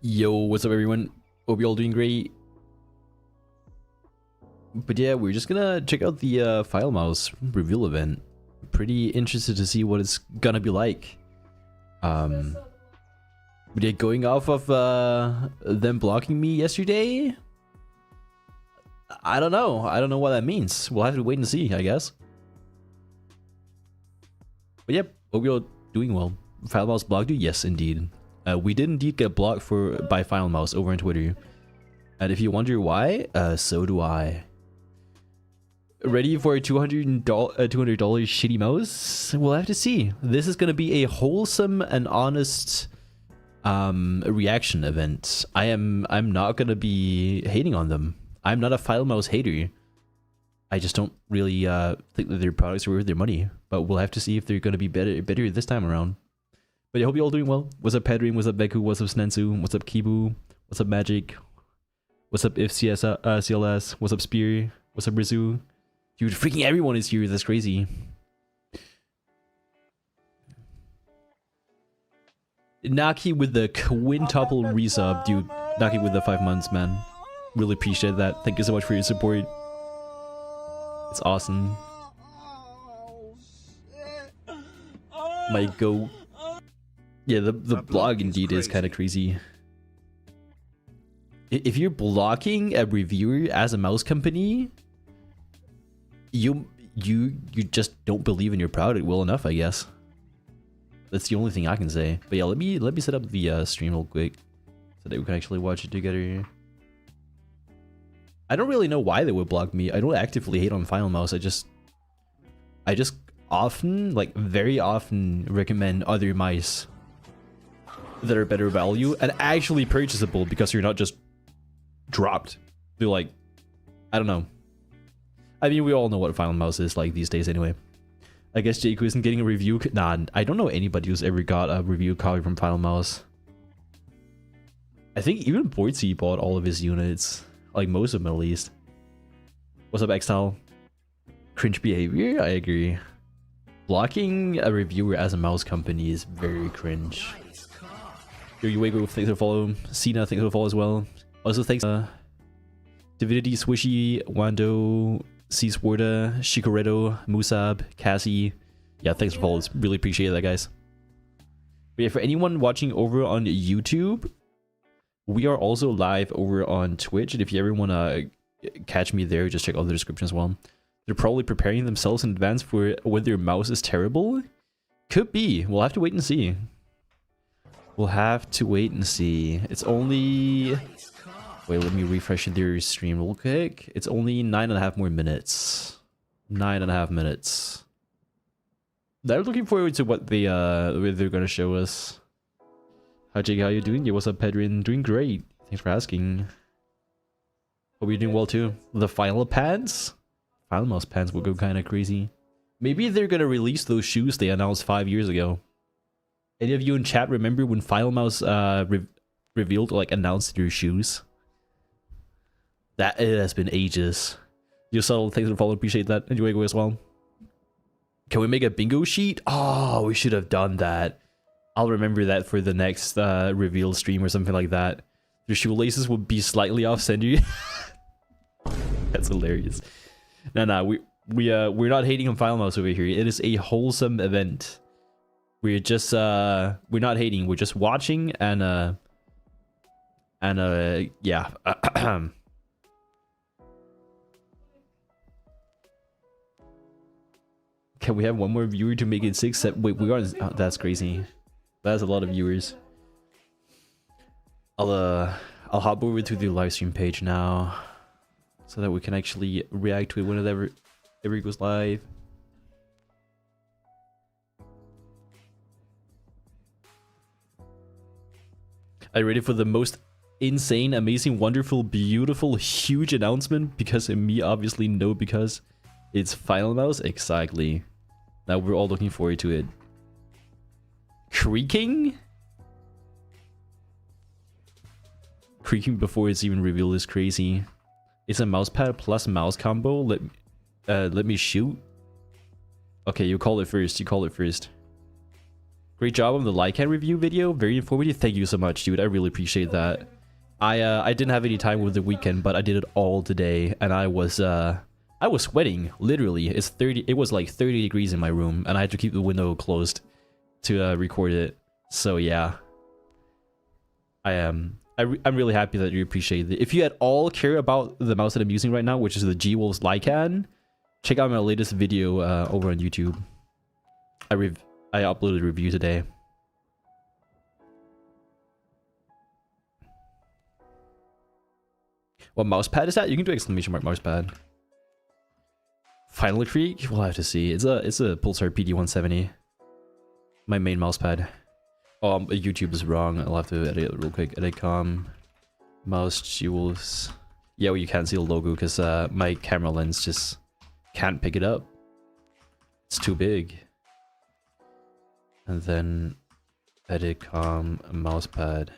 Yo, what's up everyone? Hope you all doing great. But yeah, we're just gonna check out the FINALMOUSE reveal event. Pretty interested to see what it's gonna be like. But yeah, going off of them blocking me yesterday, I don't know. I don't know what that means. We'll have to wait and see, I guess. But yep, hope you're all doing well. FINALMOUSE blocked you? Yes, indeed. We did indeed get blocked by FINALMOUSE over on Twitter. And if you wonder why, so do I. Ready for a $200 shitty mouse? We'll have to see. This is gonna be a wholesome and honest reaction event. I'm not gonna be hating on them. I'm not a FINALMOUSE hater. I just don't really think that their products are worth their money. But we'll have to see if they're gonna be better this time around. But I hope you all doing well. What's up, Pedrin? What's up, Beku? What's up, Snensu? What's up, Kibu? What's up, Magic? What's up, CLS? What's up, Spear? What's up, Rizu? Dude, freaking everyone is here. That's crazy. Naki with the quintuple resub, dude. Naki with the 5 months, man. Really appreciate that. Thank you so much for your support. It's awesome. My goat. Yeah, the blog indeed is kind of crazy. If you're blocking a reviewer as a mouse company, you just don't believe in your product well enough, I guess. That's the only thing I can say. But yeah, let me set up the stream real quick so that we can actually watch it together. I don't really know why they would block me. I don't actively hate on FINALMOUSE. I just often, like very often, recommend other mice that are better value and actually purchasable because you're not just dropped. They're like, I don't know. I mean, we all know what FINALMOUSE is like these days anyway. I guess Jaku isn't getting a review. Nah, I don't know anybody who's ever got a review copy from FINALMOUSE. I think even Boardsy bought all of his units. Like most of them at least. What's up, Exile? Cringe behavior? I agree. Blocking a reviewer as a mouse company is very cringe. Yo, Uego, thanks for follow. Cena, thanks for follow as well. Also, thanks Divinity, Swishy, Wando, Seaswarda, Shikoredo, Mousepad, Cassie. Yeah, thanks for following. Really appreciate that, guys. But yeah, for anyone watching over on YouTube, we are also live over on Twitch. And if you ever want to catch me there, just check out the description as well. They're probably preparing themselves in advance for when their mouse is terrible. Could be. We'll have to wait and see. We'll have to wait and see. It's only... Wait, let me refresh their stream real quick. It's only 9.5 more minutes. 9.5 minutes. I'm looking forward to what they're gonna show us. Hi Jake, how you doing? Yeah, what's up, Pedrin? Doing great. Thanks for asking. Hope you're doing well too. The FINALMOUSE pants will go kind of crazy. Maybe they're gonna release those shoes they announced 5 years ago. Any of you in chat remember when FINALMOUSE revealed, like, announced their shoes? That it has been ages. You subtle, thanks for following, appreciate that. Enjoy it as well. Can we make a bingo sheet? Oh, we should have done that. I'll remember that for the next reveal stream or something like that. Your shoelaces would be slightly off center. That's hilarious. No, we're not hating on FINALMOUSE over here. It is a wholesome event. We're just we're not hating. We're just watching and yeah. Can we have one more viewer to make it 6? Wait, we are. Oh, that's crazy. That's a lot of viewers. I'll hop over to the live stream page now, so that we can actually react to it whenever it goes live. Are you ready for the most insane, amazing, wonderful, beautiful, huge announcement? Because in me, obviously, no, because it's FINALMOUSE. Exactly. Now we're all looking forward to it. Creaking? Creaking before it's even revealed is crazy. It's a mousepad plus mouse combo. Let me shoot. Okay, you call it first. You call it first. Great job on the Lycan review video. Very informative. Thank you so much, dude. I really appreciate that. I didn't have any time with the weekend, but I did it all today, and I was sweating, literally. It was like 30 degrees in my room, and I had to keep the window closed to record it. So yeah. I'm really happy that you appreciate it. If you at all care about the mouse that I'm using right now, which is the G-Wolves Lycan, check out my latest video over on YouTube. I uploaded a review today. What mousepad is that? You can do exclamation mark mousepad. Final Creek? We'll have to see. It's a Pulsar PD170. My main mousepad. Oh, YouTube is wrong. I'll have to edit it real quick. Edit mouse jewels. Yeah, well, you can't see the logo because my camera lens just can't pick it up. It's too big. And then edit mousepad.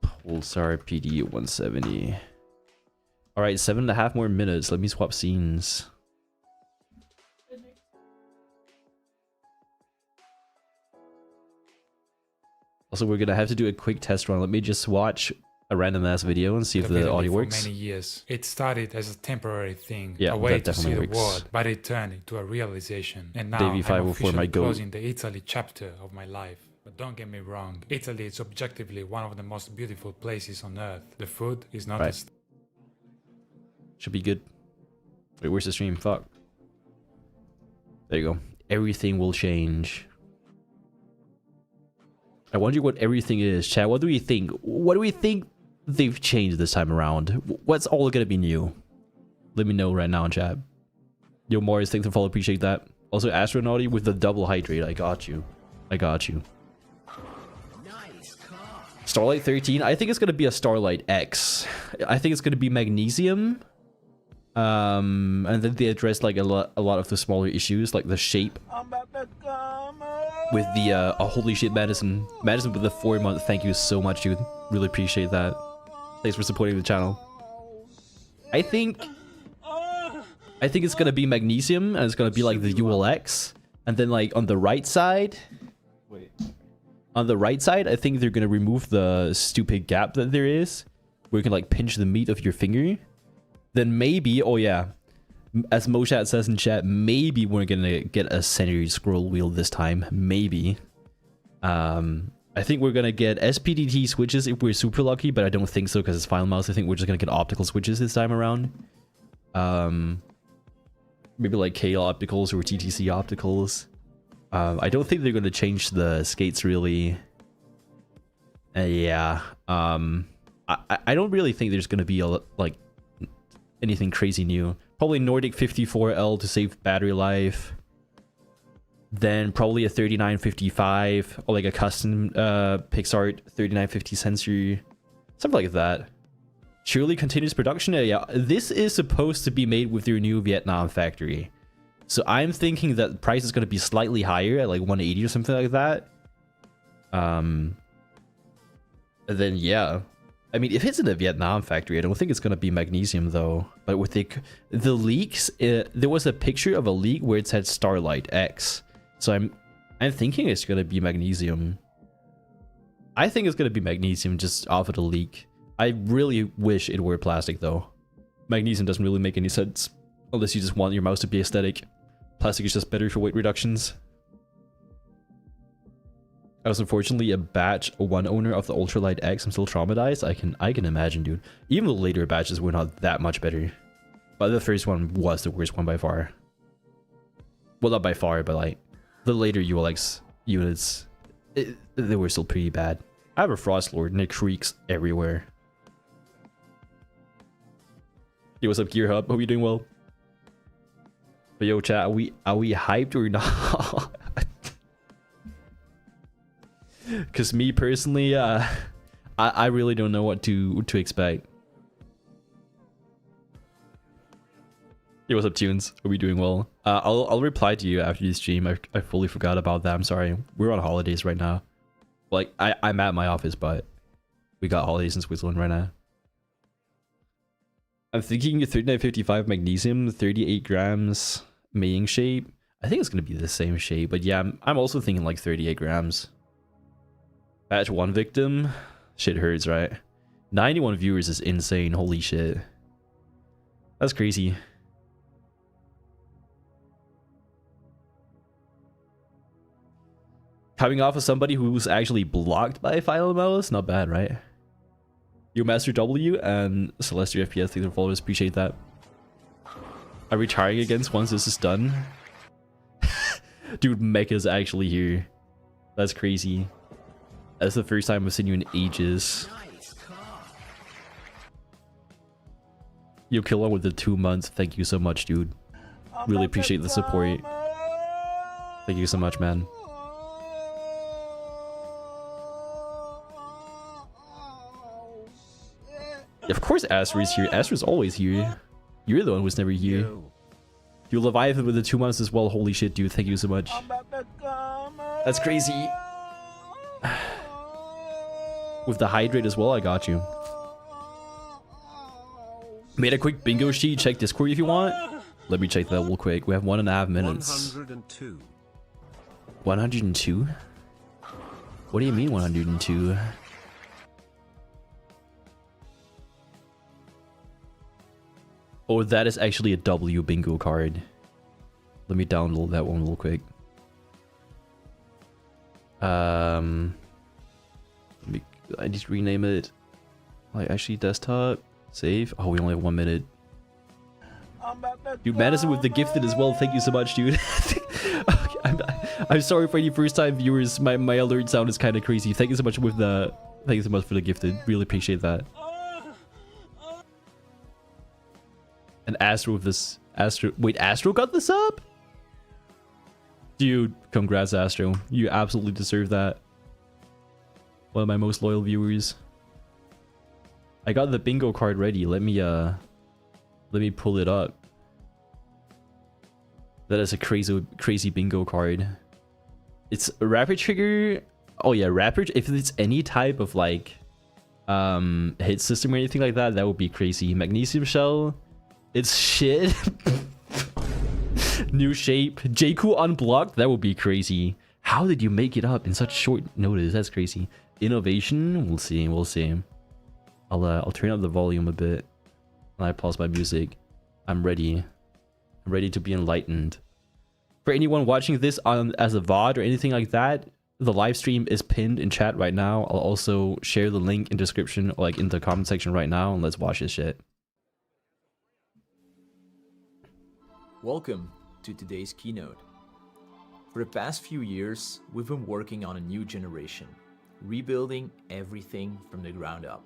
Pulsar PD170. Alright, 7.5 more minutes. Let me swap scenes. Also, we're gonna have to do a quick test run. Let me just watch a random ass video and see if the audio works. For many years, it started as a temporary thing, yeah, a way that to see definitely the works. world, but it turned into a realization. And now Davey I'm 504 my officially goat. closing the Italy chapter of my life. But don't get me wrong, Italy is objectively one of the most beautiful places on earth. The food is not Right. as... Should be good. Wait, where's the stream? Fuck. There you go. Everything will change. I wonder what everything is, chat. What do we think? What do we think they've changed this time around? What's all gonna be new? Let me know right now in chat. Yo, Morris, thanks for follow. Appreciate that. Also, Astronauty with the double hydrate. I got you. I got you. Starlight 13. I think it's gonna be a Starlight X. I think it's gonna be magnesium. And then they address like a lot of the smaller issues, like the shape. With the holy shit, Madison with the 4-month. Thank you so much, dude. Really appreciate that. Thanks for supporting the channel. I think it's gonna be magnesium, and it's gonna be like the ULX, and then like on the right side. On the right side, I think they're gonna remove the stupid gap that there is, where you can like pinch the meat of your finger. Then maybe, oh yeah, as Mousepad says in chat, maybe we're gonna get a centered scroll wheel this time. Maybe. I think we're gonna get SPDT switches if we're super lucky, but I don't think so because it's FINALMOUSE. I think we're just gonna get optical switches this time around. Maybe like KL opticals or TTC opticals. I don't think they're gonna change the skates really. Yeah. I don't really think there's gonna be like anything crazy new. Probably Nordic 54L to save battery life. Then probably a 3955 or like a custom PixArt 3950 sensor, something like that. Surely continuous production. Yeah, this is supposed to be made with their new Vietnam factory, so I'm thinking that the price is going to be slightly higher at like 180 or something like that. And then yeah, I mean, if it's in a Vietnam factory, I don't think it's going to be magnesium though. But with the leaks, there was a picture of a leak where it said Starlight X. So I'm thinking it's going to be magnesium. I think it's going to be magnesium just off of the leak. I really wish it were plastic though. Magnesium doesn't really make any sense unless you just want your mouse to be aesthetic. Plastic is just better for weight reductions. I was unfortunately a batch 1 owner of the Ultralight X. I'm still traumatized. I can imagine, dude. Even the later batches were not that much better, but the first one was the worst one by far. Well, not by far, but like the later ULX units, they were still pretty bad. I have a Frost Lord and it creaks everywhere. Yo, what's up, Gear Hub? Hope you're doing well. But yo, chat, are we hyped or not? Because me personally, I really don't know what to expect. Yo, what's up, Tunes? Are we doing well? I'll reply to you after you stream. I fully forgot about that. I'm sorry. We're on holidays right now. Like, I'm at my office, but we got holidays in Switzerland right now. I'm thinking 3955 magnesium, 38 grams mating shape. I think it's gonna be the same shape, but yeah, I'm also thinking like 38 grams. Batch 1 victim. Shit hurts, right? 91 viewers is insane. Holy shit. That's crazy. Coming off of somebody who's actually blocked by FINALMOUSE, not bad, right? You Master W and Celestial FPS, thanks for followers, appreciate that. Are we trying against once this is done? Dude, Mecha's actually here. That's crazy. That's the first time I've seen you in ages. You'll kill one with the 2 months. Thank you so much, dude. Really appreciate the support. Thank you so much, man. Of course Astra's here. Astra's always here. You're the one who's never here. You Leviathan with the 2 months as well. Holy shit, dude. Thank you so much. That's crazy. With the hydrate as well, I got you. Made a quick bingo sheet. Check Discord if you want. Let me check that real quick. We have 1.5 minutes. 102. 102? What do you mean 102? Oh, that is actually a W bingo card. Let me download that one real quick. Let me, I need to rename it. Like, actually, desktop, save. Oh, we only have 1 minute. Dude, Madison with the gifted as well. Thank you so much, dude. I'm sorry for any first time viewers. My alert sound is kind of crazy. Thank you so much with the. Thank you so much for the gifted. Really appreciate that. And Astro with this. Astro. Wait, Astro got this up? Dude, congrats, Astro. You absolutely deserve that. One of my most loyal viewers. I got the bingo card ready. Let me pull it up. That is a crazy bingo card. It's a rapid trigger. Oh yeah, rapid. If it's any type of like hit system or anything like that, that would be crazy. Magnesium shell. It's shit. New shape. Jakku unblocked. That would be crazy. How did you make it up in such short notice? That's crazy. Innovation. We'll see. We'll see. I'll turn up the volume a bit. And I pause my music. I'm ready. I'm ready to be enlightened. For anyone watching this on as a VOD or anything like that, the live stream is pinned in chat right now. I'll also share the link in description, like in the comment section right now, and let's watch this shit. Welcome to today's keynote. For the past few years, we've been working on a new generation, rebuilding everything from the ground up.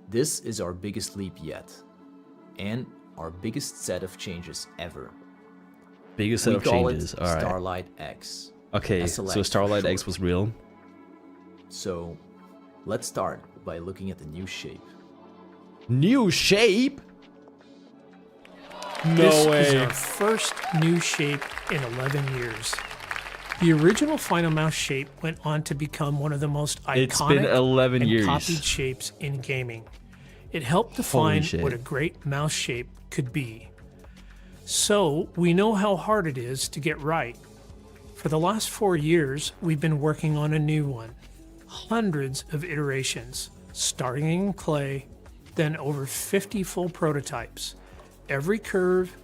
This is our biggest leap yet, and our biggest set of changes ever. Biggest set of changes. All right. Starlight X. Okay, so Starlight X was real. So, let's start by looking at the new shape. New shape? No This way. is our first new shape in 11 years. The original FINALMOUSE shape went on to become one of the most It's been iconic 11 and years. copied shapes in gaming. It helped define shit. what a great mouse shape could be. So we know how hard it is to get right. For the last 4 years, we've been working on a new one. Hundreds of iterations, starting in clay, then over 50 full prototypes. Every curve,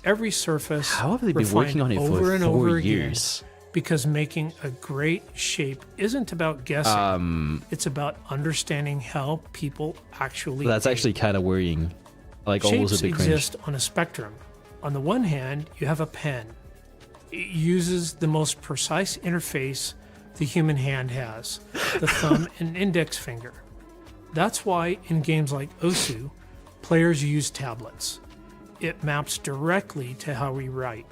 every surface, How have they been refined working on it over for and 4 over again. years? Because making a great shape isn't about guessing. It's about understanding how people actually That's game. actually kind of worrying. Like almost Shapes a bit cringe. exist on a spectrum. On the one hand, you have a pen. It uses the most precise interface the human hand has, the thumb and index finger. That's why in games like Osu, players use tablets. It maps directly to how we write.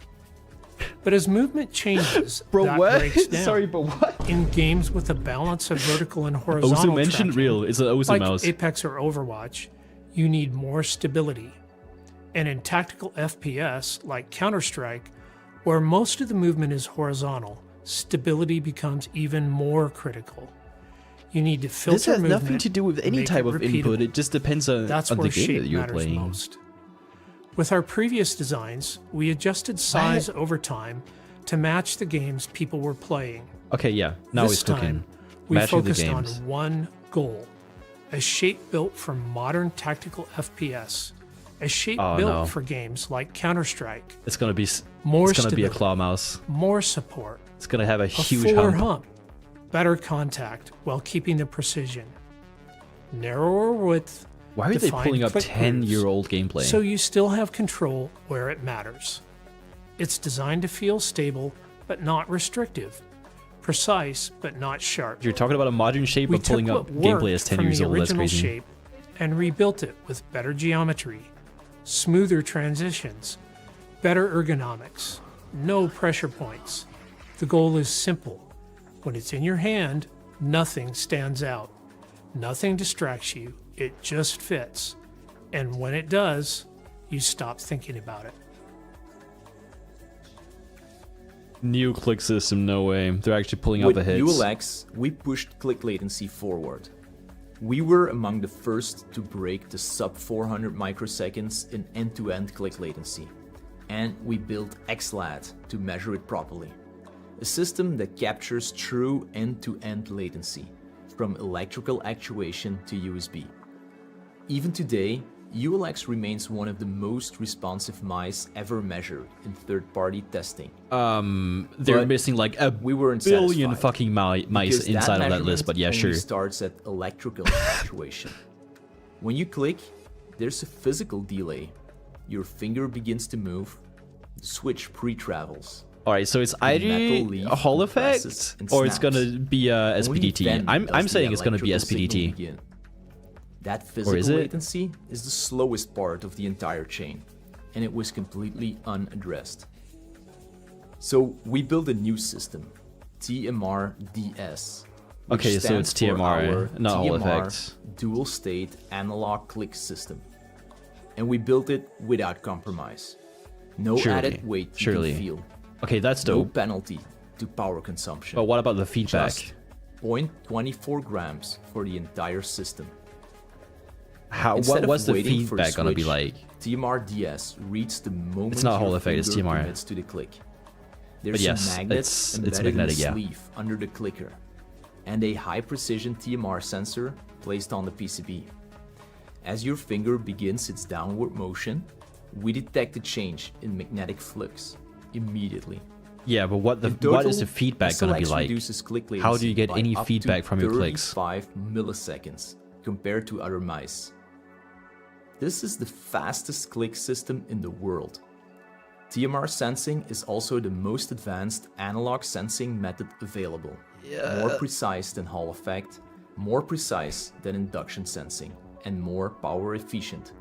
But as movement changes, Bro, that what? breaks down. Sorry, but what? In games with a balance of vertical and horizontal Osu mentioned tracking, real. It's an Osu like mouse. Apex or Overwatch, you need more stability. And in tactical FPS, like Counter-Strike, where most of the movement is horizontal, stability becomes even more critical. You need to filter This has movement, nothing to do with any make type it of input. repeatable. It just depends on That's the where game shape that you're matters playing. most. With our previous designs, we adjusted size over time to match the games people were playing. Okay, yeah. Now This it's cooking. time, we Matching the focused on games. one goal, a shape built for modern tactical FPS, a shape Oh, built no. for games like Counter-Strike, It's gonna be more it's gonna be a stability, claw mouse. more support, It's gonna have a a huge fuller hump. hump, better contact while keeping the precision, narrower width. Why are they defined pulling up click 10-year-old gameplay? So you still have control where it matters. It's designed to feel stable, but not restrictive. Precise, but not sharp. You're talking about a modern shape We of pulling took up what gameplay worked as 10 from years the old. That's original crazy. shape and rebuilt it with better geometry, smoother transitions, better ergonomics, no pressure points. The goal is simple. When it's in your hand, nothing stands out. Nothing distracts you. It just fits. And when it does, you stop thinking about it. New click system, no way. They're actually pulling up With the hits. ULX, we pushed click latency forward. We were among the first to break the sub 400 microseconds in end-to-end click latency. And we built XLAT to measure it properly. A system that captures true end-to-end latency, from electrical actuation to USB. Even today, ULX remains one of the most responsive mice ever measured in third-party testing. They're But missing like a we weren't billion satisfied, fucking mice because inside of that list, measurement but yeah, only sure. starts at electrical actuation. When you click, there's a physical delay. Your finger begins to move, the switch pre-travels. Alright, so it's either metal leaf a Hall compresses effect and or it's snaps. gonna be Only SPDT. then I'm does the saying it's gonna be electrical signal SPDT. begin. That physical is it? latency is the slowest part of the entire chain, and it was completely unaddressed. So we built a new system, TMR-DS. which Okay, so stands it's for TMR, our not Hall TMR effects. Dual State Analog Click System. And we built it without compromise. No Surely, added weight you surely. can feel. Okay, that's No dope. penalty to power consumption. But what about the feedback? Just 0.24 grams for the entire system. What's the waiting for a feedback gonna be switch, like? TMR-DS reads the moment It's not Hall your effect, it's finger TMR. commits to the click. There's yes, a magnet it's embedded magnetic, in the yeah. sleeve under the clicker, and a high-precision TMR sensor placed on the PCB. As your finger begins its downward motion, we detect a change in magnetic flux immediately. Yeah, but what In is the total, feedback gonna be SLX like? reduces click How do you latency get by any up to feedback from your clicks? 35 milliseconds compared to other mice. This is the fastest click system in the world. TMR sensing is also the most advanced analog sensing method available. More precise than Hall effect, more precise than induction sensing, and more power efficient.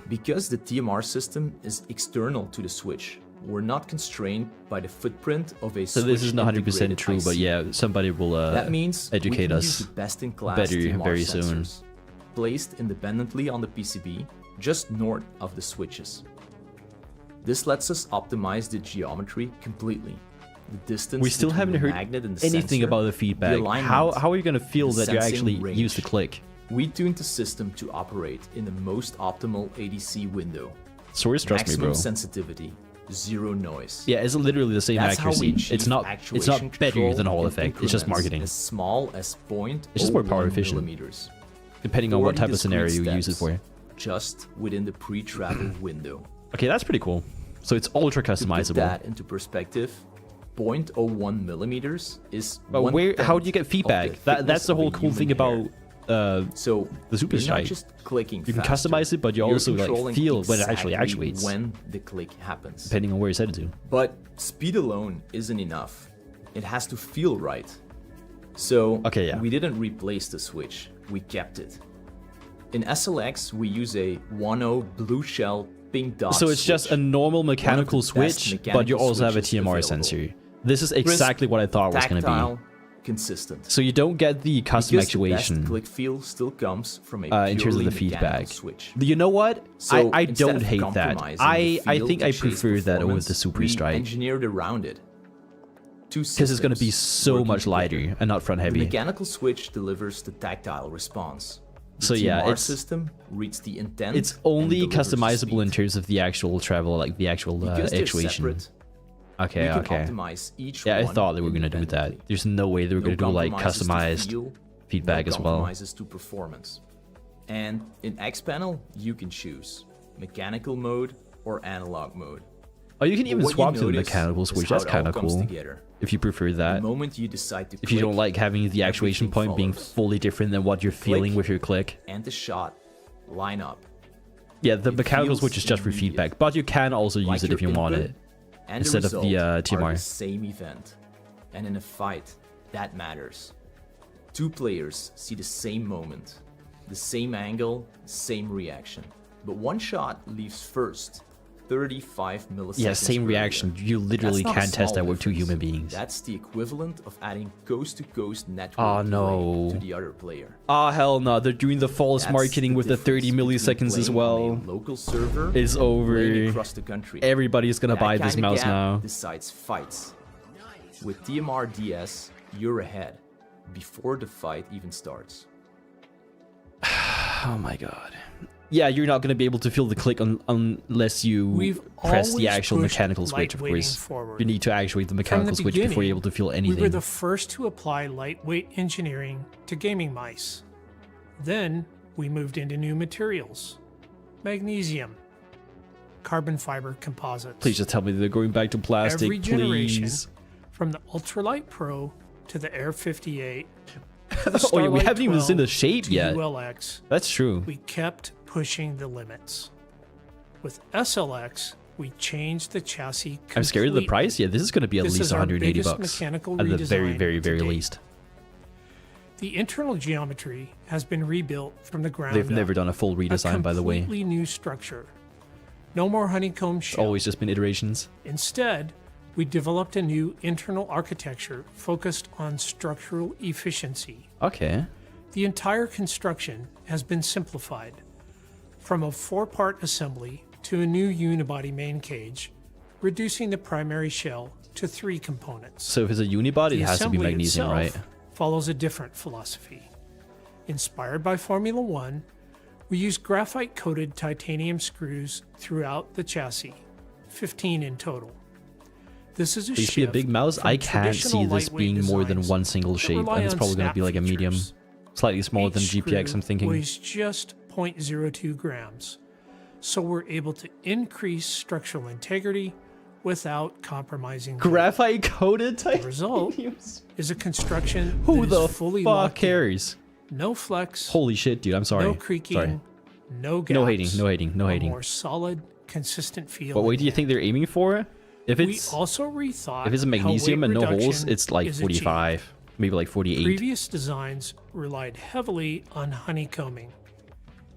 Because the TMR system is external to the switch, we're not constrained by the footprint of a So this isn't 100% switch-integrated true, but IC. yeah, somebody will That means we educate can us use the best-in-class better TMR very sensors, soon. placed independently on the PCB, just north of the switches. This lets us optimize the geometry completely. The distance We still between haven't the heard magnet and the anything sensor, about the feedback. alignment, How are you gonna feel the that you sensing actually range. use the click? We tuned the system to operate in the most optimal ADC window. Source, trust me, Maximum bro. sensitivity, zero noise. Yeah, it's literally the same That's how we accuracy. achieve It's not actuation better control than Hall in effect. It's just increments marketing. As small as 0.01 It's just more power efficient. millimeters. Depending on what 40 type of scenario discrete you use it steps, for. Just within the pre-travel window. Okay, that's pretty cool. So it's ultra To put customizable. that into perspective, 0.01 millimeters is But how do you get feedback? That's the whole cool thing about so the Super you're not Strike. just clicking You can faster, customize it, but you you're also like controlling feel when it actually exactly actuates, when the click happens. depending on where it's headed to. But speed alone isn't enough. It has to feel right. So Okay, yeah. we didn't replace the switch, we kept it. In SLX, we use a 1.0 blue shell pink dot So it's just a switch. normal mechanical the best switch, but you mechanical also have a switches TMR available. sensor. This is exactly what I thought was going to Tactile, be. consistent. So you don't get the custom Because the best actuation click feel still comes from a in terms of purely the mechanical feedback. switch. You know what? So I instead don't of hate that. compromising I the feel think to I chase prefer that over performance, the Super we Strike. engineered around it. Because it's going to be so much lighter and not front The heavy. mechanical switch delivers the tactile response. So yeah, TMR it's system reads the intent. it's only and delivers the customizable in speed. terms of the actual travel, like the actual Because they're actuation. separate, Okay, we can okay. optimize each Yeah, I one thought they were gonna do that. independently. There's no way they were No gonna do like compromises to customized feel, feedback no as well. compromises to performance. And in X panel, you can choose mechanical mode or analog mode. Oh, you can But even what you swap to the notice mechanical is switch. how That's it all kind of comes cool. together. If you prefer The that. moment you decide to If you don't click, like having the actuation everything point being follows. fully different than what you're feeling with your click. and the shot line up, Yeah, the it mechanical feels switch is just for immediate. feedback, but you can also use like it if you your want input it. and instead of the the, result are TMR. the same event. And in a fight, that matters. Two players see the same moment, the same angle, same reaction. But one shot leaves first, 35 milliseconds. Yeah, same earlier. reaction. You literally That's not a can't test small that with two difference. human beings. That's the equivalent of adding coast-to-coast network Oh, delay no. to the other player. Ah, hell no. They're doing the false That's marketing with the difference 30 between milliseconds as playing on well. a local server It's and playing over. across the country. Everybody's gonna That buy this kinda mouse gap now. decides fights. With TMR DS, you're ahead before the fight even starts. Oh my god. Yeah, you're not gonna be able to feel the click unless you We've press the always actual pushed mechanical switch, of lightweighting course. forward. You need to actuate the From mechanical the switch before beginning, you're able to feel we anything. were the first to apply lightweight engineering to gaming mice. Then we moved into new materials: magnesium, carbon fiber composites. Please just tell me they're going back to plastic, Every generation, please. from the Ultralight Pro to the Air 58. To the Oh, yeah, we Starlight haven't even seen 12 the shape to yet. ULX, That's true. we kept pushing the limits. With SLX, we changed the chassis. I'm scared of the completely. price. Yeah, this is going to be at This least is our 180 biggest bucks. mechanical At the very, redesign very, to very date. least. The internal geometry has been rebuilt from the ground They've up. never done a full redesign, by the way. Completely new structure. No more honeycomb It's shell. always just been iterations. Instead, we developed a new internal architecture focused on structural efficiency. Okay. The entire construction has been simplified. From a 4-part assembly to a new unibody main cage, reducing the primary shell to 3 components. So if it's a unibody, The it has to be assembly magnesium, itself right? follows a different philosophy. Inspired by Formula One, we use graphite-coated titanium screws throughout the chassis, 15 in total. This is a It used to be a shift big mouse. from I can't traditional see this lightweight being more than designs one single that shape, rely and it's on probably going to snap be like a medium, features. slightly smaller than Each GPX, I'm screw thinking. weighs just 0.02 grams, so we're able to increase structural integrity without compromising weight. Graphite coated The result titaniums. is a construction Who that the is fully fuck locked in. cares? No flex, Holy shit, dude. I'm sorry. no creaking, Sorry. no gaps. No hating, no hating, no a hating. more solid, consistent feel. What weight in do you hand. think they're aiming for? If We it's also rethought if it's a how magnesium weight and no holes, reduction it's like is 45, maybe like 48. achieved. Previous designs relied heavily on honeycombing.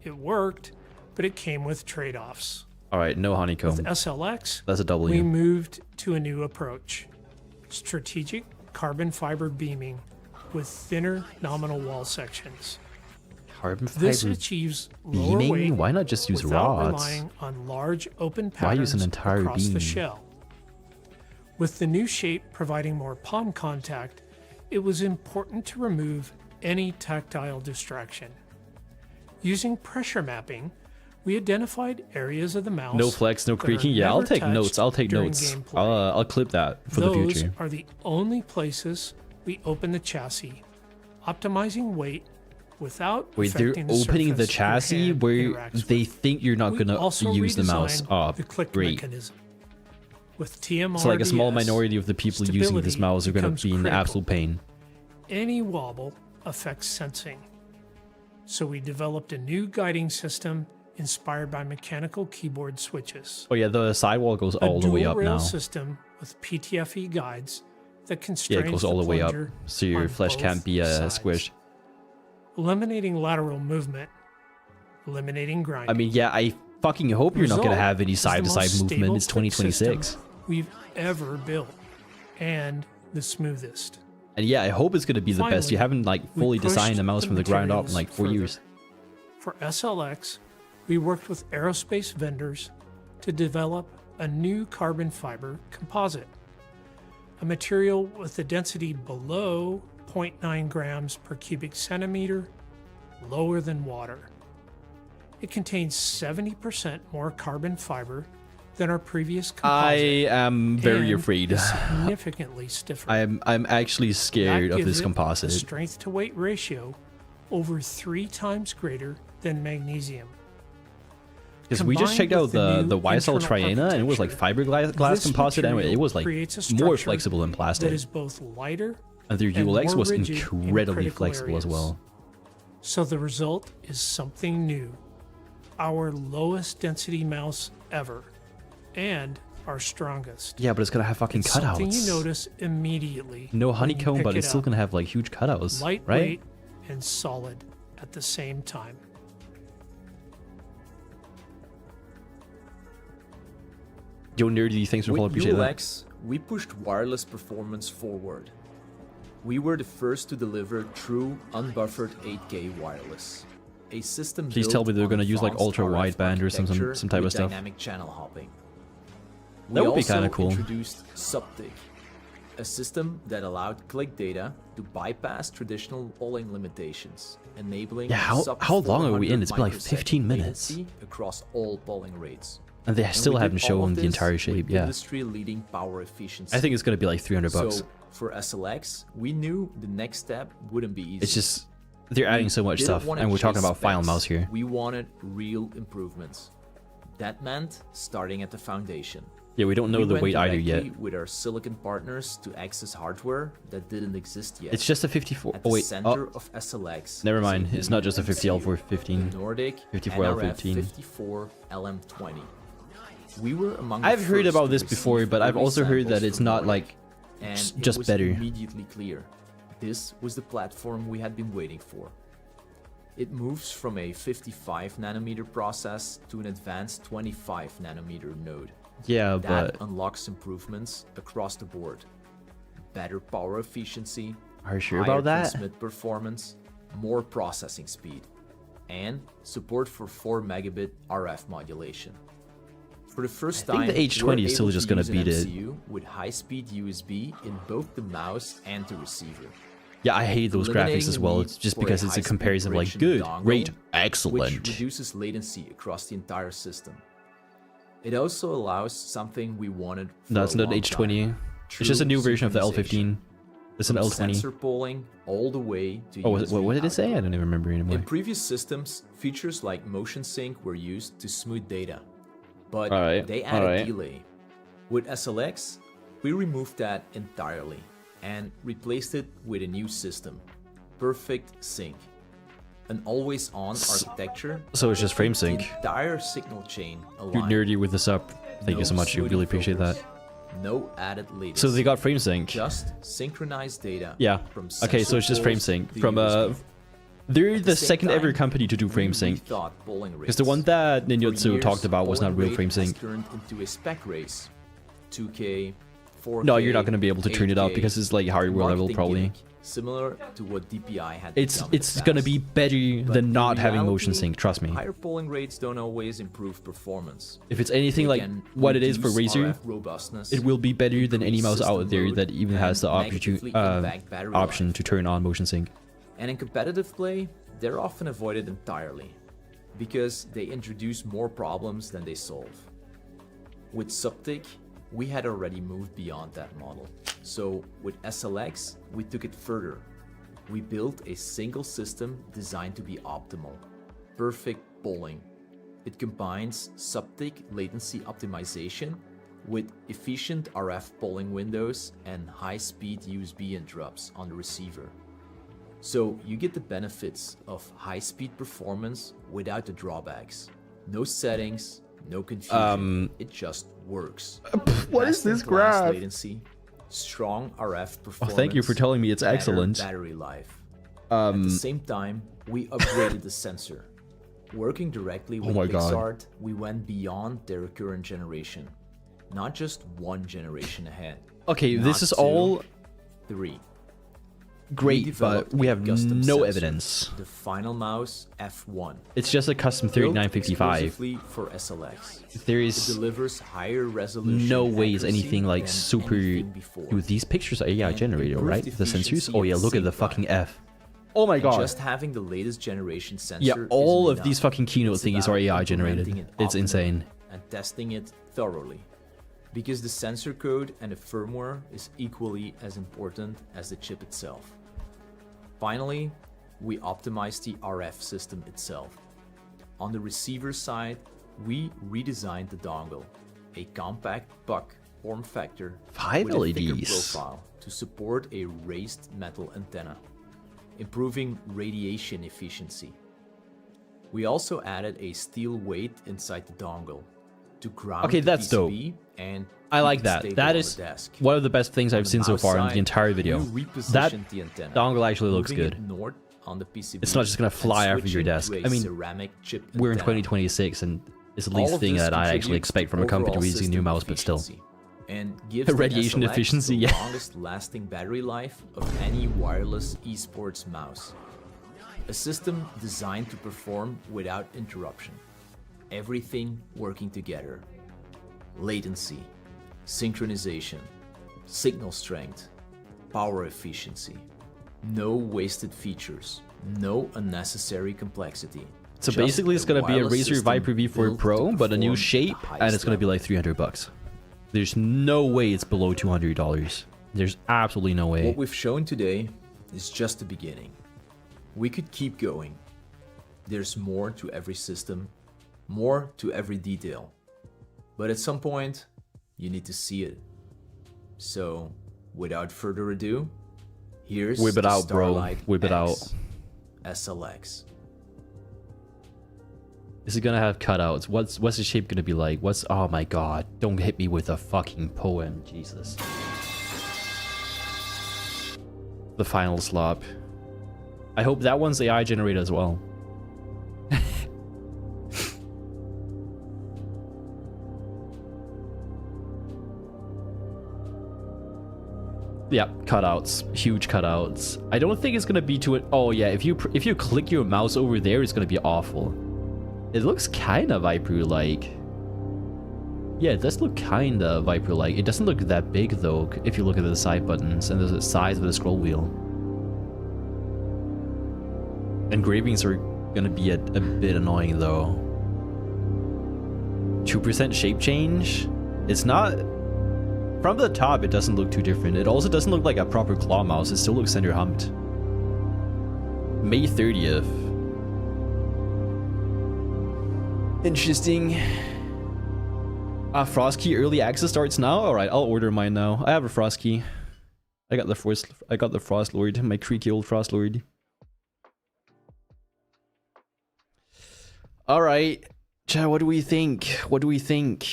It worked, but it came with trade-offs. All right, no honeycomb. With SLX, That's a we W. moved to a new approach: strategic carbon fiber beaming with thinner nominal wall sections. Carbon This fiber achieves lower beaming? weight Why not just use without rods? relying on large open Why use patterns an entire across beam? the shell. With the new shape providing more palm contact, it was important to remove any tactile distraction. Using pressure mapping, we identified areas of the mouse. No flex, no that are creaking. Yeah, I'll never take notes. touched I'll take during notes. gameplay. I'll clip that for the Those future. are the only places we open the chassis, optimizing weight without Wait, they're affecting the opening the surface your chassis hand where interacts they with. think you're not We gonna also use the mouse. redesigned Oh, the click great. mechanism. With TMR, So like a small minority of the people using this stability mouse are gonna becomes be in critical. absolute pain. any wobble affects sensing. So we developed a new guiding system inspired by mechanical keyboard switches. Oh yeah, the sidewall goes all the way up dual-rail now. system with PTFE guides that Yeah, constrains it goes all the way up, plunger so your on flesh can't both be sides. squished. Eliminating lateral movement, eliminating grinding. I mean, yeah, I fucking hope you're not gonna Result have any is the side-to-side most movement. stable It's click 2026. system we've ever built, and the smoothest. And yeah, I hope it's gonna be the best. You Finally, haven't like we fully pushed designed the mouse the from the ground up in materials like 4 further. years. For SLX, we worked with aerospace vendors to develop a new carbon fiber composite, a material with a density below 0.9 grams per cubic centimeter lower than water. It contains 70% more carbon fiber than our previous I composite. am very and afraid. is significantly stiffer. I'm actually scared That of gives this it composite. a strength to weight ratio over 3 times greater than magnesium. Because we just checked Combined out with the new YSL internal Triana, and it was like architecture, fiberglass this composite, and material it was like creates a more structure flexible than that plastic. is both lighter And their and ULX more was rigid in incredibly critical flexible as areas. well. So the result is something new. Our lowest density mouse ever. And our strongest. Yeah, but it's gonna have fucking It's something cutouts. you notice immediately. No when you honeycomb, pick but it it's still up. gonna have like huge cutouts, right? Lightweight and solid at the same time. Yo, Nerdy, thanks for following. With Appreciate that. ULX, we pushed wireless performance forward. We were the first to deliver true unbuffered 8K wireless. A system Please built tell me they're on gonna use, like, advanced ultra-wideband RF or some architecture type of with stuff. Dynamic channel hopping. That would be also kinda cool. introduced Subtic, a system that allowed click data to bypass traditional polling limitations, enabling Yeah, how sub long are we in? 400 It's been like microsecond 15 minutes. latency across all polling rates. And they And still we did haven't all shown of the this entire with shape. Yeah, industry-leading power efficiency. I think it's gonna be like 300 bucks. So for SLX, we knew the next step wouldn't be easy. It's just they're adding so much Didn't stuff, wanna and we're talking chase about Final specs. Mouse here. We wanted real improvements. That meant starting at the foundation. Yeah, we don't know We the went weight either directly yet. with our silicon partners to access hardware that didn't exist yet. It's just a 54. At Oh the wait, center oh, of SLX. never is a mind. It's not just a 50L415. Nordic 54L15. 54 LM20. We were among the I've heard first about to this receive before, but I've early also heard samples that it's from not Nordic, like and it just was better. immediately clear. This was the platform we had been waiting for. It moves from a 55 nanometer process to an advanced 25 nanometer node. Yeah, That but unlocks improvements across the board. Better power efficiency, are you sure higher about that? transmit performance, more processing speed, and support for 4 megabit RF modulation. For the first I think time, the H20 we're is still able just to gonna use an beat it. MCU with high-speed USB in both the mouse and the receiver. Yeah, I hate those graphics eliminating as the well. need It's just for a because it's a high-speed comparison of like operation good, dongle, great, which excellent. reduces latency across the entire system. It also allows something we wanted for No, it's a not long H20. time, It's just a true new version of the synchronization. L15. It's an From L20. Sensor polling all the way to Oh, USB what did it say? I output. don't even remember anymore. In previous systems, features like motion sync were used to smooth data, but Alright, they added alright. delay. With SLX, we removed that entirely and replaced it with a new system, Perfect Sync. An always-on architecture. So it's just frame sync. The entire signal chain You're aligned. nerdy with this up. Thank you so much. You really appreciate that. No added latency. So they got frame sync. just synchronized data. Yeah. From Okay, so it's just frame poles sync to from USB. they're At the same second ever time, company to do frame we sync. rethought polling Because the rates. one that For Ninjutsu years, talked about was not polling real frame rate has sync. turned into a spec race. 2K, 4K. No, you're not going to be able to turn it up 8K, because it's like hardware level marketing probably. gimmick, similar to what DPI had It's become in the going to past. be better But than in not having motion reality, sync, trust me. Higher polling rates don't always improve performance. If it's anything They like can what it is for reduce Razer, RF robustness, it will be better than any increase mouse system out there load, that even and has the negatively impact battery option life. to turn on motion sync. And in competitive play, they're often avoided entirely, because they introduce more problems than they solve. With Subtic, we had already moved beyond that model. So with SLX, we took it further. We built a single system designed to be optimal. Perfect polling. It combines Subtic latency optimization with efficient RF polling windows and high-speed USB interrupts on the receiver. So you get the benefits of high-speed performance without the drawbacks. No settings, no confusion. It just works. What is this Best-in-class graph? latency, strong RF Oh, performance. thank you for telling me it's better excellent. Battery life. At the same time, we upgraded the sensor. Working directly with my God. PixArt, we went beyond their current generation. Not just one generation ahead. Okay, this Not is two, all 3. great, developed but we a have custom no sensor, evidence. The FINALMOUSE F1. It's just a custom Built 3955. exclusively for SLX. There It is delivers higher resolution. no ways accuracy anything like than super. anything before. Dude, these pictures are AI And generated, improved right? The sensors. efficiency Oh at yeah, the look at same the fucking time. F. Oh my And god. just having the latest generation sensor Yeah, all isn't of these enough. fucking keynote It's thingies about are AI implementing generated. it It's optimally insane. And testing it thoroughly. Because the sensor code and the firmware is equally as important as the chip itself. Finally, we optimized the RF system itself. On the receiver side, we redesigned the dongle, a compact buck form factor with a thicker profile to support a raised metal antenna, improving radiation efficiency. We also added a steel weight inside the dongle to ground the that's dope. PCB and I keep like it that. stable That on is the desk. one of the best things I've On seen so mouse far in side, the entire video. we That repositioned the antenna, dongle actually looks moving good. it north on the PCB It's not just gonna fly and over your switching desk. to a I mean, ceramic chip we're in antenna. 2026 and it's the All least of thing this that I actually contributes expect to from a company overall releasing a new system mouse, but still. efficiency and gives the Radiation SLX efficiency, the yeah. longest lasting battery life of any wireless esports mouse. A system designed to perform without interruption. Everything working together. Latency, synchronization, signal strength, power efficiency. No wasted features, no unnecessary complexity. So Just basically it's gonna be a wireless Razer system Viper V4 built Pro, to but a new perform shape, at the and it's gonna be highest like $300. There's no way it's below $200. There's absolutely no way. What we've shown today is just the beginning. We could keep going. There's more to every system, more to every detail. But at some point, you need to see it. So, without further ado, here's Whip it the out, bro. Starlight Whip it out. X SLX. Is it gonna have cutouts? What's the shape gonna be like? Oh my god, don't hit me with a fucking poem, Jesus. The final slop. I hope that one's AI generated as well. Yeah, cutouts, huge cutouts. I don't think it's gonna be too. Oh yeah, if you click your mouse over there, it's gonna be awful. It looks kind of Viper-like. Yeah, it does look kind of Viper-like. It doesn't look that big though. If you look at the side buttons and the size of the scroll wheel. Engravings are gonna be a bit annoying though. 2% shape change. It's not. From the top, it doesn't look too different. It also doesn't look like a proper claw mouse. It still looks center humped. May 30th. Interesting. Frost key early access starts now. All right, I'll order mine now. I have a Frost key. I got the Frost Lord, my creaky old Frost Lord. All right, chat. What do we think? What do we think?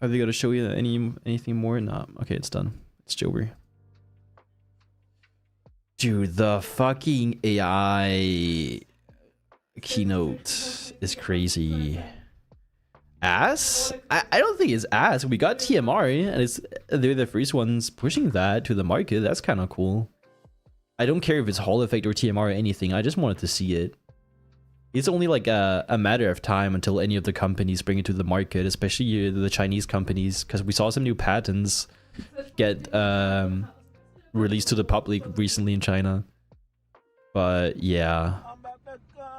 Are they gonna show you anything more? Nah. Okay, it's done. It's over. Dude, the fucking AI keynote is crazy. Ass? I don't think it's ass. We got TMR, and they're the first ones pushing that to the market. That's kind of cool. I don't care if it's Hall effect or TMR or anything. I just wanted to see it. It's only like a matter of time until any of the companies bring it to the market, especially the Chinese companies, because we saw some new patents get released to the public recently in China. But yeah,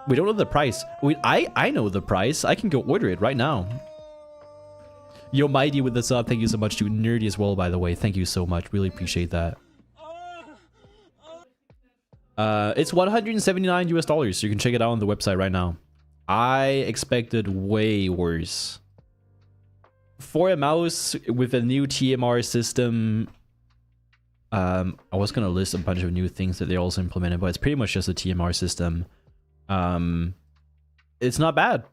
we don't know the price. I know the price. I can go order it right now. Yo, Mighty with the sub. Thank you so much, dude. Nerdy as well, by the way. Thank you so much. Really appreciate that. It's $179 US, so you can check it out on the website right now. I expected way worse. For a mouse with a new TMR system, I was gonna list a bunch of new things that they also implemented, but it's pretty much just a TMR system. It's not bad.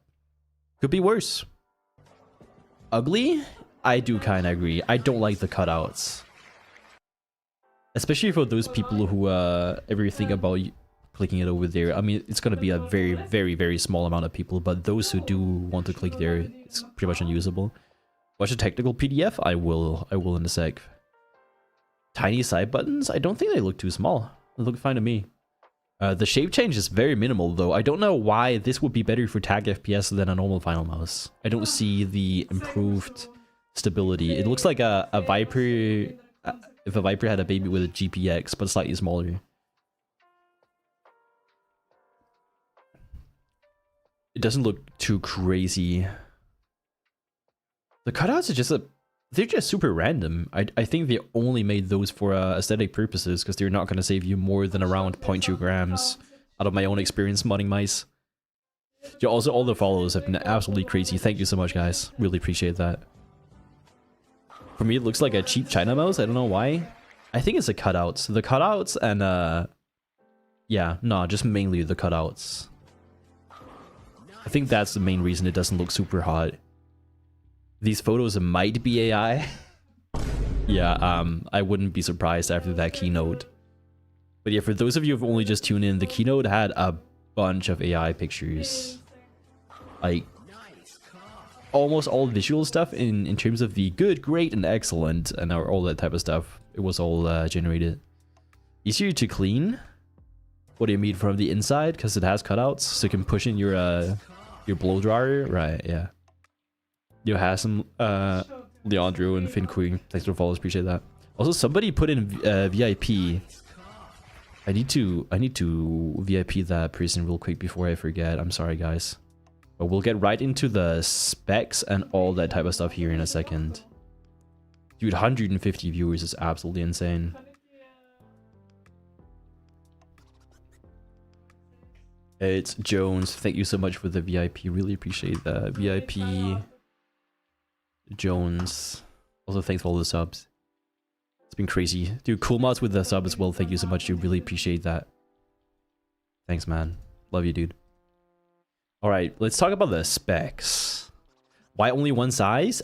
Could be worse. Ugly? I do kind of agree. I don't like the cutouts. Especially for those people who ever think about clicking it over there. I mean, it's going to be a very, very, very small amount of people, but those who do want to click there, it's pretty much unusable. Watch a technical PDF? I will in a sec. Tiny side buttons? I don't think they look too small. They look fine to me. The shape change is very minimal though. I don't know why this would be better for tag FPS than a normal Final Mouse. I don't see the improved stability. It looks like a Viper... if a Viper had a baby with a GPX, but slightly smaller. It doesn't look too crazy. The cutouts are just they're just super random. I think they only made those for aesthetic purposes because they're not going to save you more than around 0.2 grams out of my own experience modding mice. Yeah, also all the follows have been absolutely crazy. Thank you so much, guys. Really appreciate that. For me, it looks like a cheap China mouse. I don't know why. I think it's the cutouts. The cutouts and yeah, no, just mainly the cutouts. I think that's the main reason it doesn't look super hot. These photos might be AI. Yeah, I wouldn't be surprised after that keynote. But yeah, for those of you who've only just tuned in, the keynote had a bunch of AI pictures. Like, almost all visual stuff in terms of the good, great, and excellent, and all that type of stuff. It was all generated. Easier to clean? What do you mean, from the inside? Because it has cutouts, so you can push in your blow dryer? Right, yeah. You have some Leandro and Finn Queen. Thanks for the follows, appreciate that. Also, somebody put in VIP. I need to VIP that person real quick before I forget. I'm sorry, guys. But we'll get right into the specs and all that type of stuff here in a second. Dude, 150 viewers is absolutely insane. It's Jones. Thank you so much for the VIP. Really appreciate that. VIP Jones. Also, thanks for all the subs. It's been crazy. Dude, cool mods with the sub as well. Thank you so much, dude. Really appreciate that. Thanks, man. Love you, dude. Alright, let's talk about the specs. Why only one size?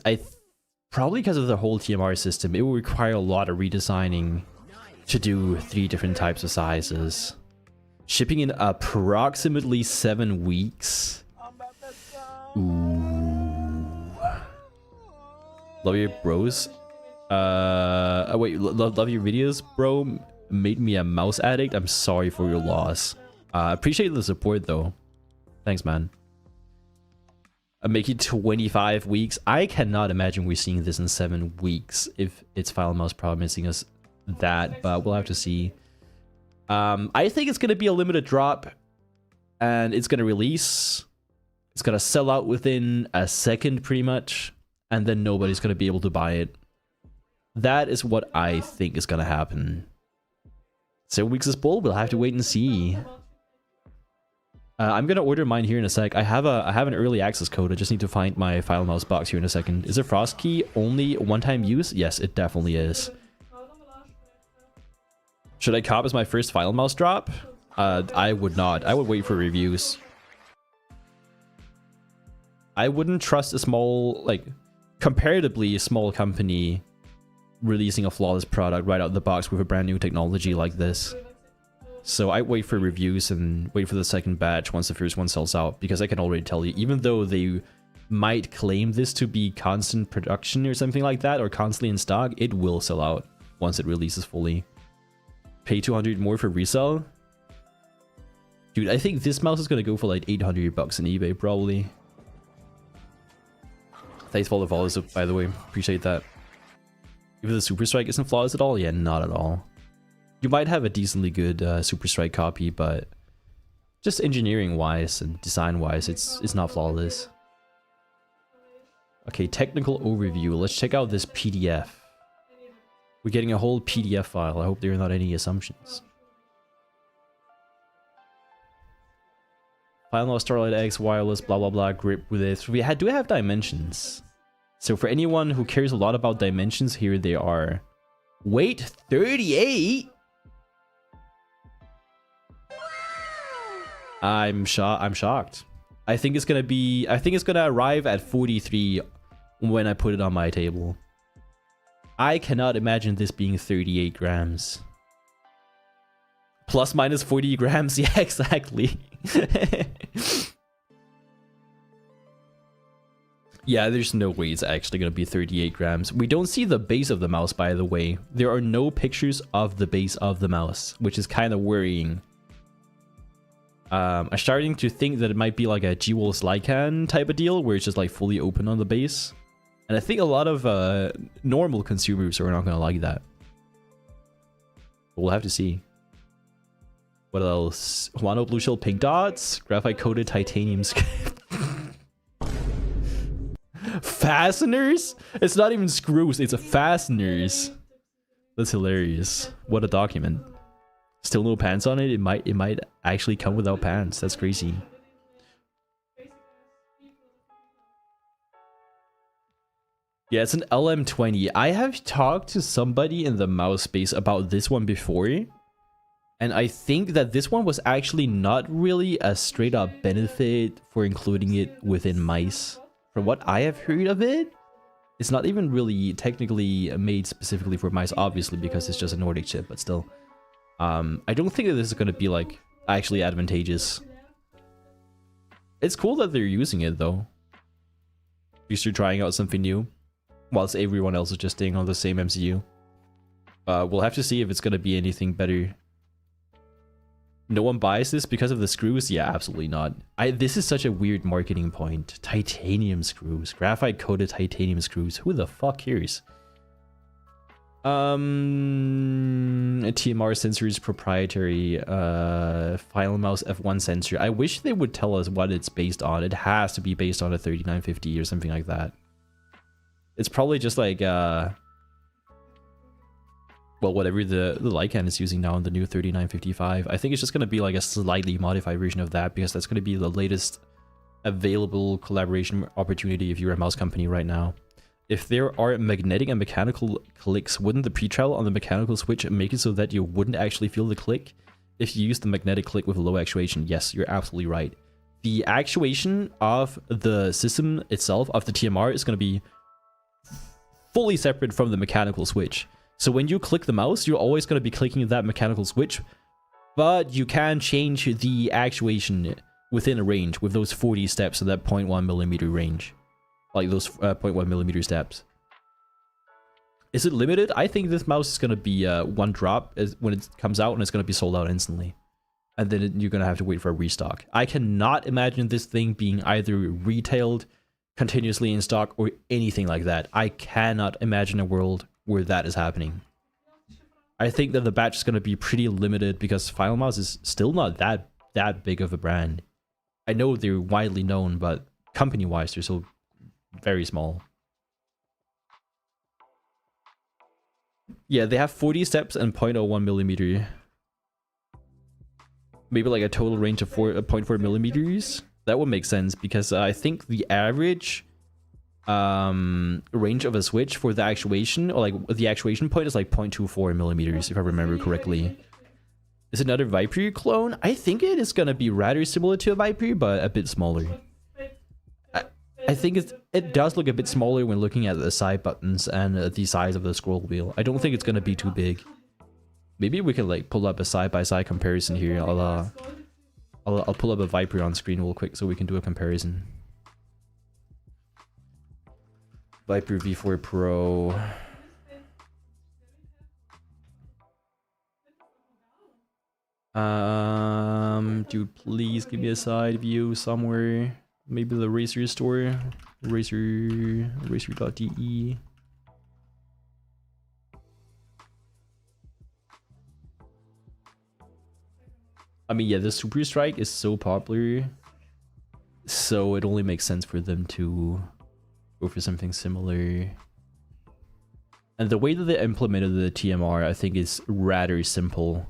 Probably because of the whole TMR system. It will require a lot of redesigning to do 3 different types of sizes. Shipping in approximately 7 weeks. Ooh. Love your bros. Wait, love your videos, bro. Made me a mouse addict. I'm sorry for your loss. Appreciate the support though. Thanks, man. Make it 25 weeks. I cannot imagine we're seeing this in 7 weeks if it's FINALMOUSE promising us that, but we'll have to see. I think it's going to be a limited drop, and it's going to release. It's going to sell out within a second, pretty much, and then nobody's going to be able to buy it. That is what I think is going to happen. 7 weeks is bull. We'll have to wait and see. I'm going to order mine here in a sec. I have an early access code. I just need to find my FINALMOUSE box here in a second. Is a frost key only one-time use? Yes, it definitely is. Should I cop as my first FINALMOUSE drop? I would not. I would wait for reviews. I wouldn't trust a small, like, comparatively small company releasing a flawless product right out of the box with a brand new technology like this. So I wait for reviews and wait for the second batch once the first one sells out, because I can already tell you, even though they might claim this to be constant production or something like that, or constantly in stock, it will sell out once it releases fully. Pay 200 more for resale? Dude, I think this mouse is gonna go for like 800 bucks on eBay, probably. Thanks for all the follows, by the way. Appreciate that. If the Super Strike isn't flawless at all? Yeah, not at all. You might have a decently good Super Strike copy, but just engineering-wise and design-wise, it's not flawless. Okay, technical overview. Let's check out this PDF. We're getting a whole PDF file. I hope there are not any assumptions. FINALMOUSE Starlight X, wireless, blah blah blah, grip with it. Do we have dimensions? So for anyone who cares a lot about dimensions, here they are. Weight 38? I'm shocked. I think it's gonna arrive at 43 when I put it on my table. I cannot imagine this being 38 grams. Plus minus 40 grams, yeah, exactly. Yeah, there's no way it's actually going to be 38 grams. We don't see the base of the mouse, by the way. There are no pictures of the base of the mouse, which is kind of worrying. I'm starting to think that it might be like a G-Wolf's Lycan type of deal, where it's just like fully open on the base. And I think a lot of normal consumers are not going to like that. But we'll have to see. What else? Huano Blue Shell Pink Dots? Graphite coated titanium script. Fasteners? It's not even screws, it's fasteners. That's hilarious. What a document. Still no pants on it? It might actually come without pants. That's crazy. Yeah, it's an LM20. I have talked to somebody in the mouse space about this one before. And I think that this one was actually not really a straight up benefit for including it within mice. From what I have heard of it, it's not even really technically made specifically for mice, obviously, because it's just a Nordic chip, but still. I don't think that this is going to be like actually advantageous. It's cool that they're using it though. At least you're trying out something new, whilst everyone else is just staying on the same MCU. We'll have to see if it's going to be anything better. No one buys this because of the screws? Yeah, absolutely not. This is such a weird marketing point. Titanium screws. Graphite coated titanium screws. Who the fuck cares? A TMR sensor is proprietary. FINALMOUSE F1 sensor. I wish they would tell us what it's based on. It has to be based on a 3950 or something like that. It's probably just like well, whatever the Lycan is using now on the new 3955. I think it's just going to be like a slightly modified version of that, because that's going to be the latest available collaboration opportunity if you're a mouse company right now. If there are magnetic and mechanical clicks, wouldn't the pretrial on the mechanical switch make it so that you wouldn't actually feel the click if you use the magnetic click with low actuation? Yes, you're absolutely right. The actuation of the system itself, of the TMR, is going to be fully separate from the mechanical switch. So when you click the mouse, you're always going to be clicking that mechanical switch, but you can change the actuation within a range with those 40 steps in that 0.1mm range. Like those 0.1mm steps. Is it limited? I think this mouse is going to be one drop when it comes out, and it's going to be sold out instantly. And then you're going to have to wait for a restock. I cannot imagine this thing being either retailed continuously in stock or anything like that. I cannot imagine a world where that is happening. I think that the batch is going to be pretty limited because FINALMOUSE is still not that big of a brand. I know they're widely known, but company-wise, they're still very small. Yeah, they have 40 steps and 0.01mm. Maybe like a total range of 0.4 millimeters. That would make sense because I think the average range of a switch for the actuation, or like the actuation point, is like 0.24 millimeters, if I remember correctly. Is it another Viper clone? I think it is gonna be rather similar to a Viper, but a bit smaller. I think it does look a bit smaller when looking at the side buttons and the size of the scroll wheel. I don't think it's gonna be too big. Maybe we can like pull up a side-by-side comparison here. I'll pull up a Viper on screen real quick so we can do a comparison. Viper V4 Pro. Dude, please give me a side view somewhere. Maybe the Razer store. Razer.de. I mean, yeah, the Super Strike is so popular, so it only makes sense for them to go for something similar. And the way that they implemented the TMR, I think, is rather simple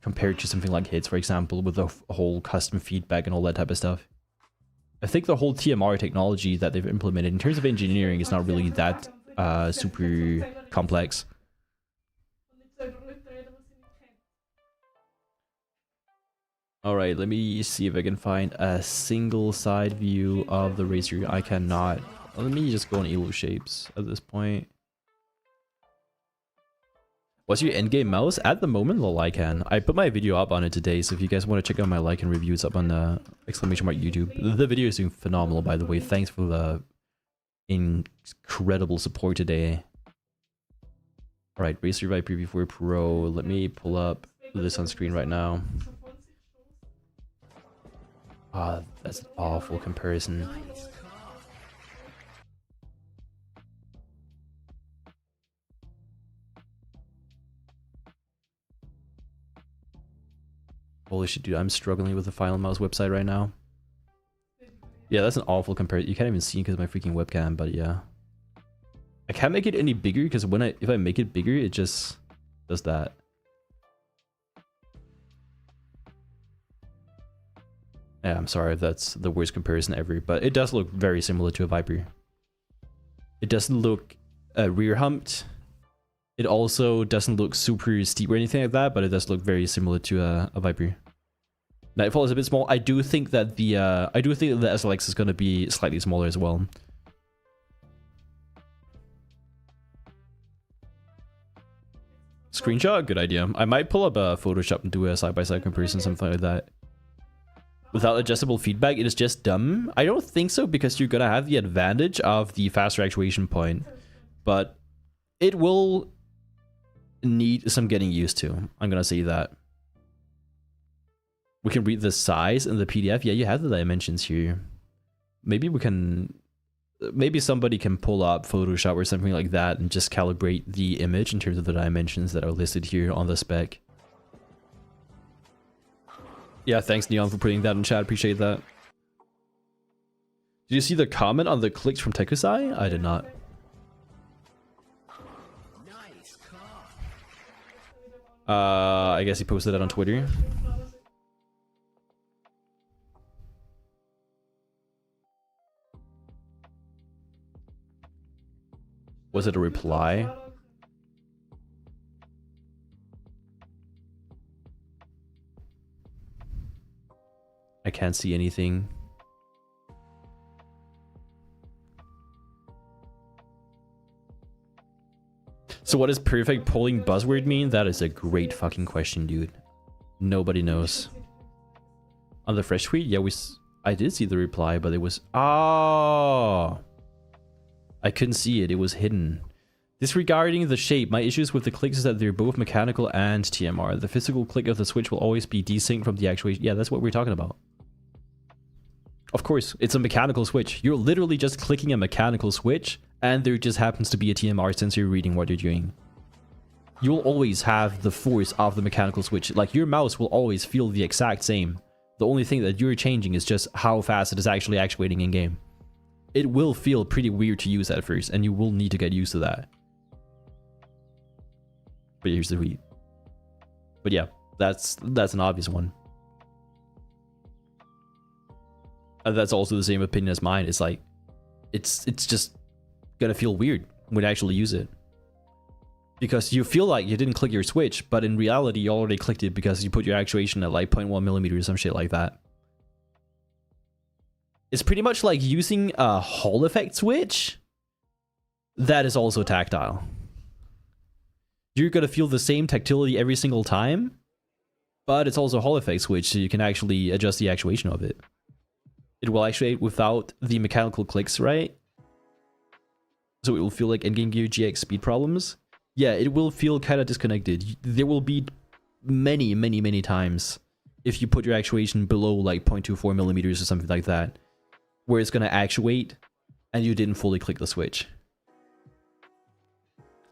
compared to something like Hits, for example, with the whole custom feedback and all that type of stuff. I think the whole TMR technology that they've implemented in terms of engineering is not really that super complex. Alright, let me see if I can find a single side view of the Razer. I cannot. Let me just go on Elo Shapes at this point. What's your endgame mouse? At the moment, the Lycan. I put my video up on it today, so if you guys want to check out my Lycan review, it's up on the !YouTube. The video is doing phenomenal, by the way. Thanks for the incredible support today. Alright, Razer Viper V4 Pro. Let me pull up this on screen right now. Ah, that's an awful comparison. Holy shit, dude, I'm struggling with the FINALMOUSE website right now. Yeah, that's an awful comparison. You can't even see because of my freaking webcam, but yeah. I can't make it any bigger because if I make it bigger, it just does that. Yeah, I'm sorry if that's the worst comparison ever, but it does look very similar to a Viper. It doesn't look rear humped. It also doesn't look super steep or anything like that, but it does look very similar to a Viper. Nightfall is a bit small. I do think that the SLX is going to be slightly smaller as well. Screenshot, good idea. I might pull up a Photoshop and do a side-by-side comparison, something like that. Without adjustable feedback, it is just dumb. I don't think so, because you're gonna have the advantage of the faster actuation point, but it will need some getting used to. I'm gonna say that. We can read the size in the PDF. Yeah, you have the dimensions here. Maybe we can... Maybe somebody can pull up Photoshop or something like that and just calibrate the image in terms of the dimensions that are listed here on the spec. Yeah, thanks Neon for putting that in chat. Appreciate that. Did you see the comment on the clicks from Tekusai? I did not. I guess he posted that on Twitter. Was it a reply? I can't see anything. So what does perfect polling buzzword mean? That is a great fucking question, dude. Nobody knows. On the fresh tweet? Yeah, I did see the reply, but it was... Oh! I couldn't see it. It was hidden. Disregarding the shape, my issues with the clicks is that they're both mechanical and TMR. The physical click of the switch will always be desynced from the actuation. Yeah, that's what we're talking about. Of course, it's a mechanical switch. You're literally just clicking a mechanical switch, and there just happens to be a TMR sensor reading what you're doing. You'll always have the force of the mechanical switch. Like, your mouse will always feel the exact same. The only thing that you're changing is just how fast it is actually actuating in-game. It will feel pretty weird to use at first, and you will need to get used to that. But here's the tweet. But yeah, that's an obvious one. And that's also the same opinion as mine. It's like, it's just gonna feel weird when you actually use it. Because you feel like you didn't click your switch, but in reality you already clicked it because you put your actuation at like 0.1 millimeters or some shit like that. It's pretty much like using a Hall effect switch that is also tactile. You're gonna feel the same tactility every single time, but it's also a Hall effect switch, so you can actually adjust the actuation of it. It will actuate without the mechanical clicks, right? So it will feel like in-game gear GX speed problems. Yeah, it will feel kind of disconnected. There will be many times if you put your actuation below like 0.24 millimeters or something like that, where it's gonna actuate and you didn't fully click the switch.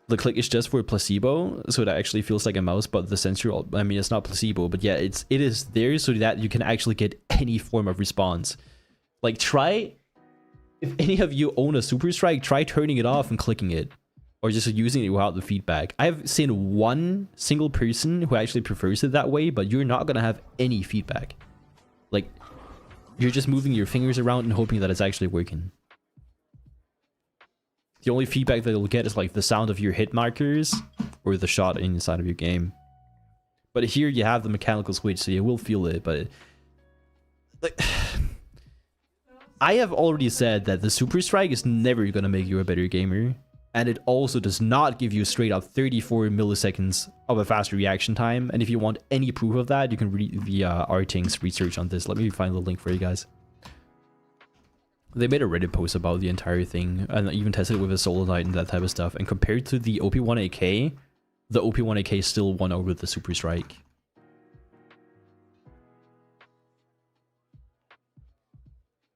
The click is just for placebo, so it actually feels like a mouse, but the sensor, I mean, it's not placebo, but yeah, it is there so that you can actually get any form of response. Like, try, if any of you own a Super Strike, try turning it off and clicking it, or just using it without the feedback. I've seen one single person who actually prefers it that way, but you're not gonna have any feedback. Like, you're just moving your fingers around and hoping that it's actually working. The only feedback that you'll get is like the sound of your hit markers or the shot inside of your game. But here you have the mechanical switch, so you will feel it, but like, I have already said that the Super Strike is never gonna make you a better gamer, and it also does not give you straight up 34 milliseconds of a faster reaction time. And if you want any proof of that, you can read the Arting's research on this. Let me find the link for you guys. They made a Reddit post about the entire thing, and even tested it with a solenoid and that type of stuff. And compared to the OP1AK, the OP1AK still won over the Super Strike.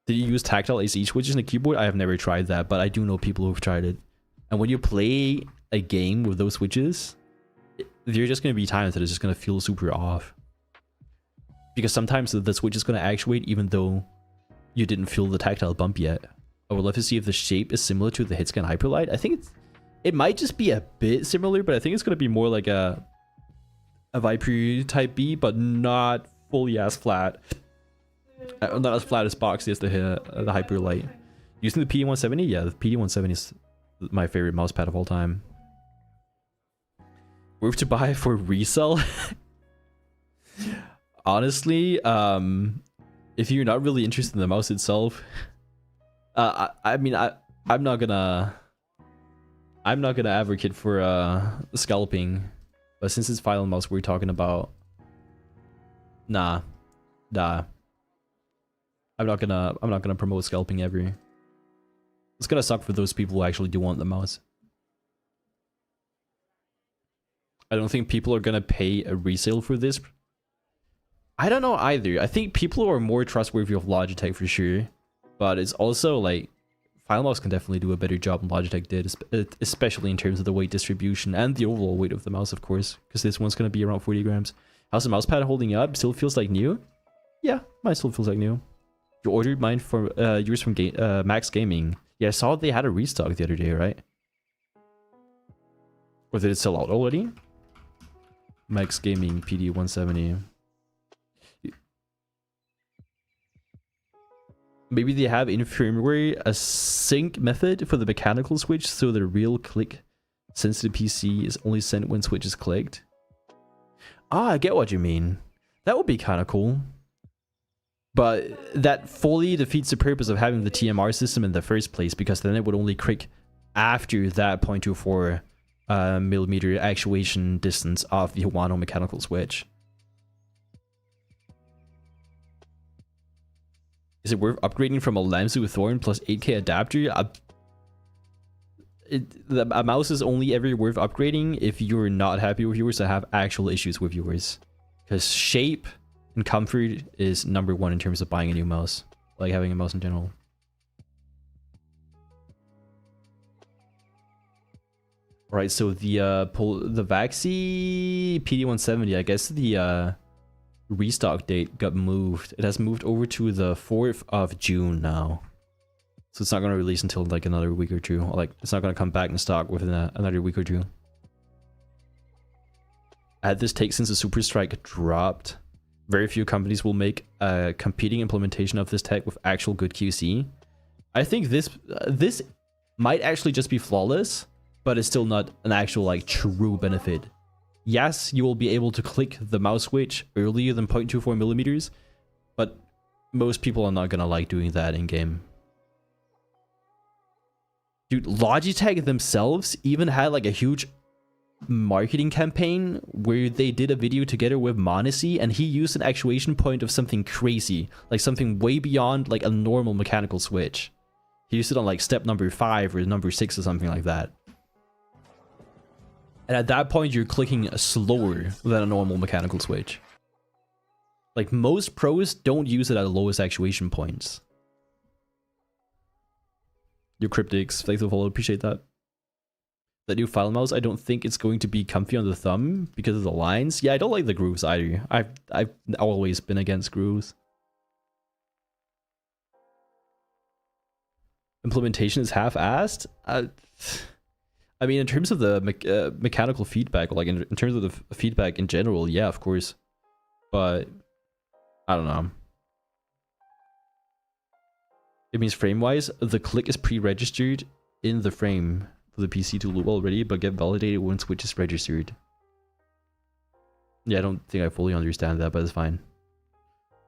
Did you use tactile AC switches in the keyboard? I have never tried that, but I do know people who've tried it. And when you play a game with those switches, there are just going to be times that it's just going to feel super off. Because sometimes the switch is going to actuate even though you didn't feel the tactile bump yet. I would love to see if the shape is similar to the Hitscan Hyperlight. I think it might just be a bit similar, but I think it's going to be more like a Viper Type B, but not fully as flat. Not as flat as boxy as the Hyperlight. Using the PD170? Yeah, the PD170 is my favorite mousepad of all time. Worth to buy for resale? Honestly, if you're not really interested in the mouse itself, I mean, I'm not gonna advocate for scalping, but since it's FINALMOUSE we're talking about, nah, I'm not gonna promote scalping ever. It's gonna suck for those people who actually do want the mouse. I don't think people are gonna pay a resale for this. I don't know either. I think people are more trustworthy of Logitech for sure, but it's also like FINALMOUSE can definitely do a better job than Logitech did, especially in terms of the weight distribution and the overall weight of the mouse, of course, because this one's gonna be around 40 grams. How's the mousepad holding up? Still feels like new? Yeah, mine still feels like new. You ordered mine from yours from Max Gaming. Yeah, I saw they had a restock the other day, right? Or did it sell out already? Max Gaming PD170. Maybe they have in firmware a sync method for the mechanical switch, so the real click sensitive PC is only sent when switch is clicked. Ah, I get what you mean. That would be kind of cool. But that fully defeats the purpose of having the TMR system in the first place, because then it would only click after that 0.24 millimeter actuation distance of the Huano mechanical switch. Is it worth upgrading from a Lamsu Thorn plus 8K adapter? A mouse is only ever worth upgrading if you're not happy with yours or have actual issues with yours. Because shape and comfort is #1 in terms of buying a new mouse. Like having a mouse in general. Alright, so the Vaxi PD170, I guess the restock date got moved. It has moved over to the 4th of June now. So it's not going to release until like another week or two. Like, it's not going to come back in stock within another week or two. I had this take since the Super Strike dropped. Very few companies will make a competing implementation of this tech with actual good QC. I think this might actually just be flawless, but it's still not an actual like true benefit. Yes, you will be able to click the mouse switch earlier than 0.24 millimeters, but most people are not gonna like doing that in game. Dude, Logitech themselves even had like a huge marketing campaign where they did a video together with Monacy, and he used an actuation point of something crazy, like something way beyond like a normal mechanical switch. He used it on like step #5 or #6 or something like that. And at that point, you're clicking slower than a normal mechanical switch. Like, most pros don't use it at the lowest actuation points. Your cryptics, faithful follow, appreciate that. The new FINALMOUSE, I don't think it's going to be comfy on the thumb because of the lines. Yeah, I don't like the grooves either. I've always been against grooves. Implementation is half-assed. I mean, in terms of the mechanical feedback, like in terms of the feedback in general, yeah, of course. But, I don't know. It means frame-wise, the click is pre-registered in the frame for the PC to loop already, but get validated when switch is registered. Yeah, I don't think I fully understand that, but it's fine.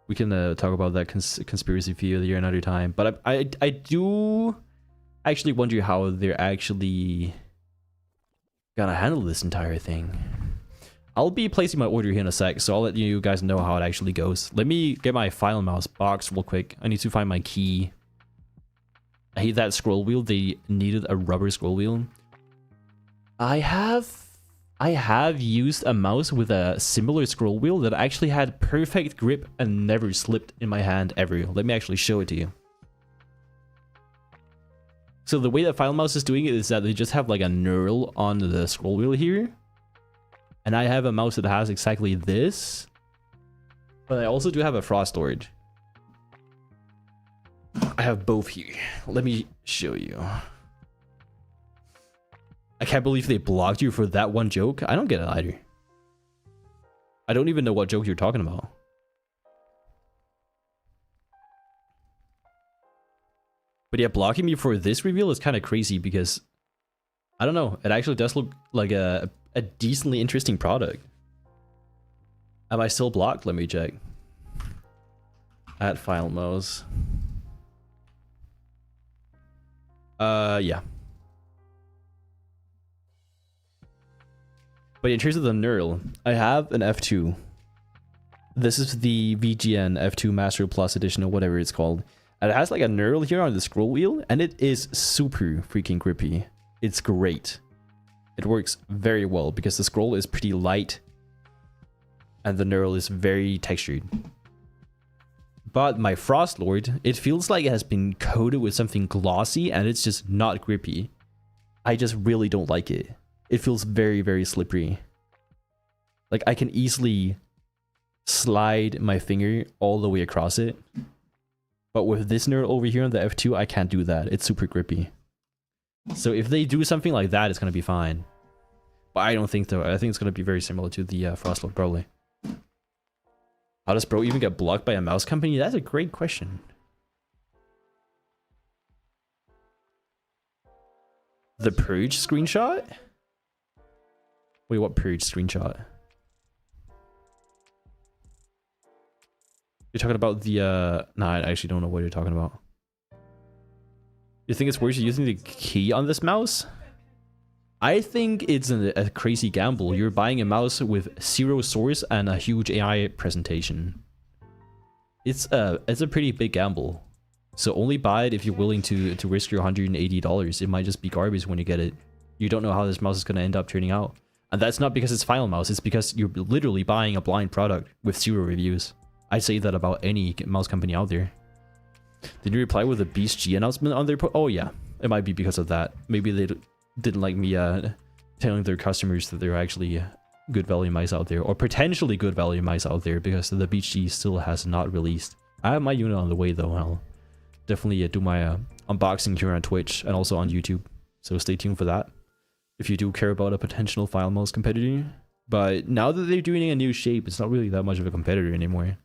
We can talk about that conspiracy theory another time. But I do actually wonder how they're actually gonna handle this entire thing. I'll be placing my order here in a sec, so I'll let you guys know how it actually goes. Let me get my FINALMOUSE box real quick. I need to find my key. I hate that scroll wheel. They needed a rubber scroll wheel. I have used a mouse with a similar scroll wheel that actually had perfect grip and never slipped in my hand ever. Let me actually show it to you. So the way that FINALMOUSE is doing it is that they just have like a knurl on the scroll wheel here. And I have a mouse that has exactly this. But I also do have a frost storage. I have both here. Let me show you. I can't believe they blocked you for that one joke. I don't get it either. I don't even know what joke you're talking about. But yeah, blocking me for this reveal is kind of crazy because I don't know. It actually does look like a decently interesting product. Am I still blocked? Let me check. At FINALMOUSE. Yeah. But in terms of the knurl, I have an F2. This is the VGN F2 Master Plus Edition or whatever it's called. And it has like a knurl here on the scroll wheel, and it is super freaking grippy. It's great. It works very well because the scroll is pretty light and the knurl is very textured. But my Frostlord, it feels like it has been coated with something glossy and it's just not grippy. I just really don't like it. It feels very, very slippery. Like I can easily slide my finger all the way across it. But with this knurl over here on the F2, I can't do that. It's super grippy. So if they do something like that, it's going to be fine. But I don't think so. I think it's going to be very similar to the Frostlord, probably. How does bro even get blocked by a mouse company? That's a great question. The Purge screenshot? Wait, what Purge screenshot? You're talking about the, Nah, I actually don't know what you're talking about. You think it's worth using the key on this mouse? I think it's a crazy gamble. You're buying a mouse with 0 source and a huge AI presentation. It's a pretty big gamble. So only buy it if you're willing to risk your $180. It might just be garbage when you get it. You don't know how this mouse is going to end up turning out. And that's not because it's FINALMOUSE, it's because you're literally buying a blind product with 0 reviews. I say that about any mouse company out there. Did you reply with a Beast G announcement on their Oh yeah, it might be because of that. Maybe they didn't like me telling their customers that there are actually good value mice out there, or potentially good value mice out there, because the Beast G still has not released. I have my unit on the way though. I'll definitely do my unboxing here on Twitch and also on YouTube. So stay tuned for that if you do care about a potential FINALMOUSE competitor. But now that they're doing a new shape, it's not really that much of a competitor anymore.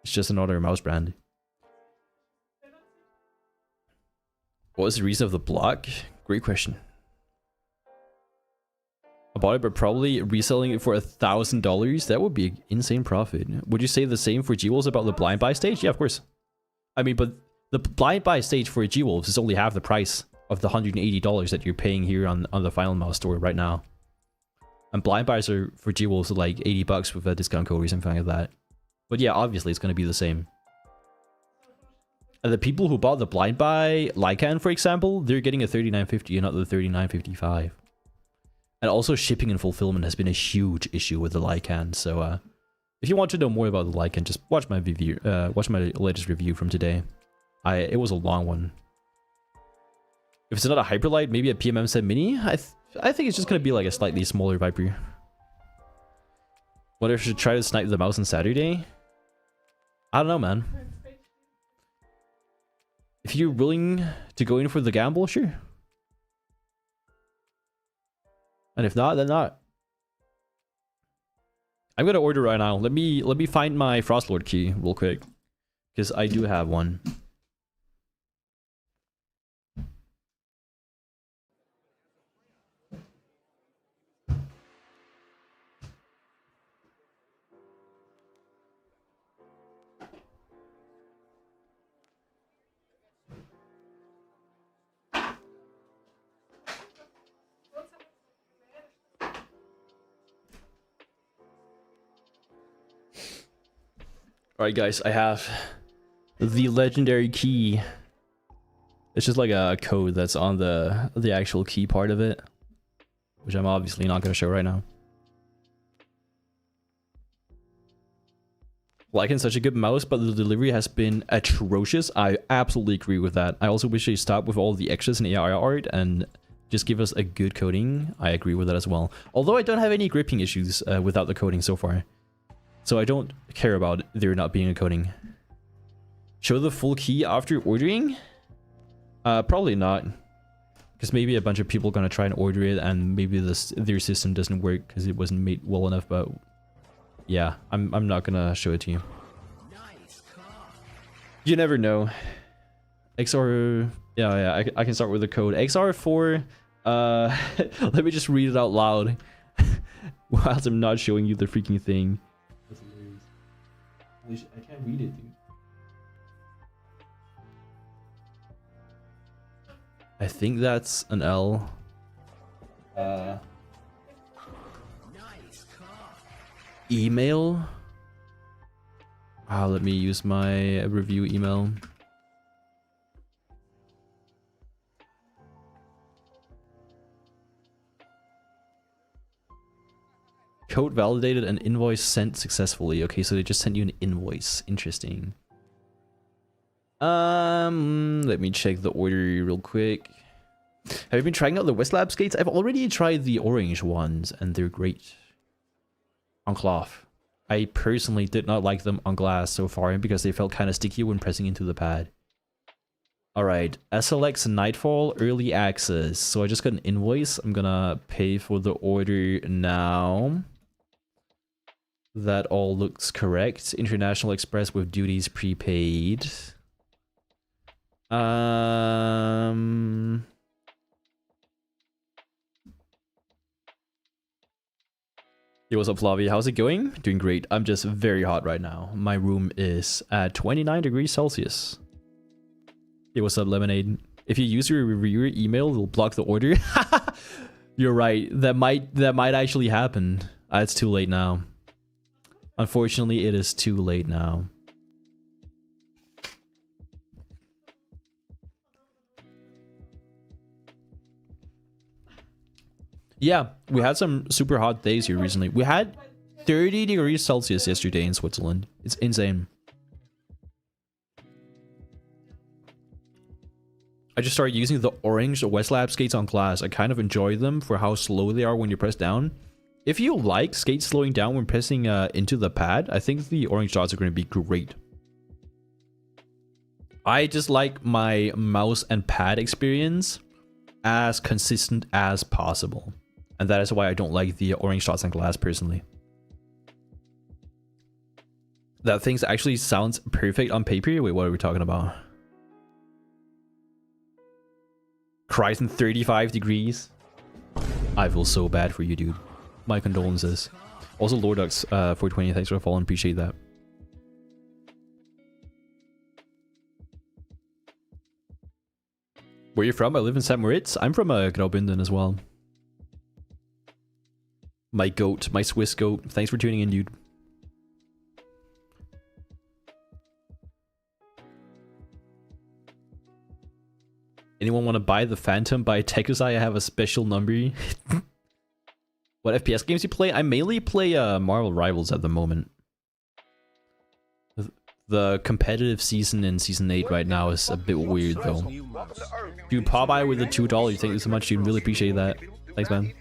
It's just another mouse brand. What was the reason of the block? Great question. I bought it, but probably reselling it for $1,000. That would be an insane profit. Would you say the same for G-Wolves about the blind buy stage? Yeah, of course. I mean, but the blind buy stage for G-Wolves is only half the price of the $180 that you're paying here on the FINALMOUSE store right now. And blind buys are for G-Wolves are like $80 with a discount code or something like that. But yeah, obviously it's going to be the same. And the people who bought the blind buy Lycan, for example, they're getting a $39.50 and not the $39.55. And also shipping and fulfillment has been a huge issue with the Lycan. So if you want to know more about the Lycan, just watch my review. Watch my latest review from today. It was a long one. If it's not a Hyperlight, maybe a PMM set Mini. I think it's just gonna be like a slightly smaller Viper. What if I should try to snipe the mouse on Saturday? I don't know, man. If you're willing to go in for the gamble, sure. And if not, then not. I'm gonna order right now. Let me find my Frostlord key real quick, because I do have one. Alright guys, I have the legendary key. It's just like a code that's on the actual key part of it, which I'm obviously not going to show right now. Lycan's such a good mouse, but the delivery has been atrocious. I absolutely agree with that. I also wish they stopped with all the extras and AI art and just give us a good coating. I agree with that as well. Although I don't have any gripping issues without the coating so far. So I don't care about there not being a coating. Show the full key after ordering? Probably not. Because maybe a bunch of people are gonna try and order it, and maybe their system doesn't work because it wasn't made well enough. But yeah, I'm not gonna show it to you. You never know. XR, yeah, I can start with the code XR4. Let me just read it out loud whilst I'm not showing you the freaking thing. That's hilarious. I can't read it, dude. I think that's an L. Email. Let me use my review email. Code validated and invoice sent successfully. Okay, so they just sent you an invoice. Interesting. Let me check the order real quick. Have you been trying out the Westlab skates? I've already tried the orange ones, and they're great on cloth. I personally did not like them on glass so far because they felt kind of sticky when pressing into the pad. Alright, SLX Nightfall Early Access. So I just got an invoice. I'm gonna pay for the order now. That all looks correct. International Express with duties prepaid. Yo, what's up, Flavi? How's it going? Doing great. I'm just very hot right now. My room is at 29 degrees Celsius. Yo, what's up, Lemonade? If you use your reviewer email, it'll block the order. You're right. That might actually happen. It's too late now. Unfortunately, it is too late now. Yeah, we had some super hot days here recently. We had 30 degrees Celsius yesterday in Switzerland. It's insane. I just started using the orange Westlab skates on glass. I kind of enjoy them for how slow they are when you press down. If you like skates slowing down when pressing into the pad, I think the orange dots are going to be great. I just like my mouse and pad experience as consistent as possible. And that is why I don't like the orange dots on glass personally. That thing actually sounds perfect on paper. Wait, what are we talking about? Cries in 35 degrees. I feel so bad for you, dude. My condolences. Also, Lordux 420, thanks for following. Appreciate that. Where you from? I live in St. Moritz. I'm from Graubünden as well. My goat, my Swiss goat. Thanks for tuning in, dude. Anyone want to buy the Phantom by Tekusai? I have a special number. What FPS games you play? I mainly play Marvel Rivals at the moment. The competitive season in Season 8 right now is a bit weird though. Dude, Popeye with the $2. Thank you so much, dude. Really appreciate that. Thanks, man.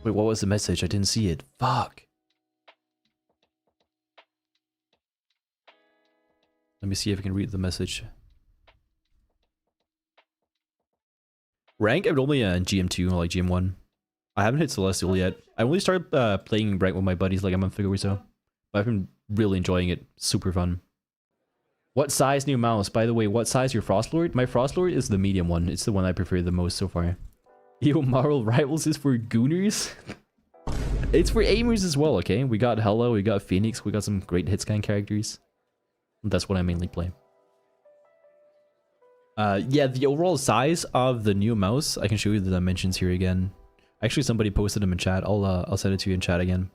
Wait, what was the message? I didn't see it. Fuck. Let me see if I can read the message. Rank? I'm only in GM2 or like GM1. I haven't hit Celestial yet. I only started playing rank with my buddies like a month ago or so. But I've been really enjoying it. Super fun. What size new mouse? By the way, what size your Frostlord? My Frostlord is the medium one. It's the one I prefer the most so far. Yo, Marvel Rivals is for gooners? It's for aimers as well, okay? We got Hello, we got Phoenix, we got some great hitscan characters. That's what I mainly play. Yeah, the overall size of the new mouse, I can show you the dimensions here again. Actually, somebody posted them in chat. I'll send it to you in chat again.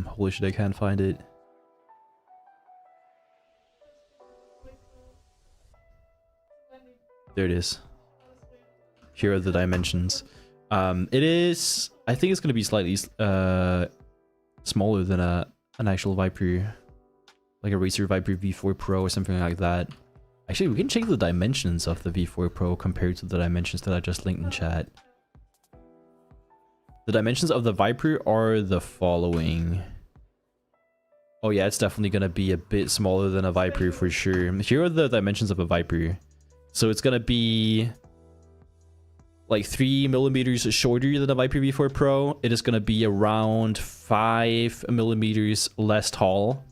Holy shit, I can't find it. There it is. Here are the dimensions. It is, I think it's going to be slightly smaller than an actual Viper, like a Razer Viper V4 Pro or something like that. Actually, we can check the dimensions of the V4 Pro compared to the dimensions that I just linked in chat. The dimensions of the Viper are the following. Oh yeah, it's definitely gonna be a bit smaller than a Viper for sure. Here are the dimensions of a Viper. So it's gonna be like 3 millimeters shorter than a Viper V4 Pro. It is gonna be around 5 millimeters less tall.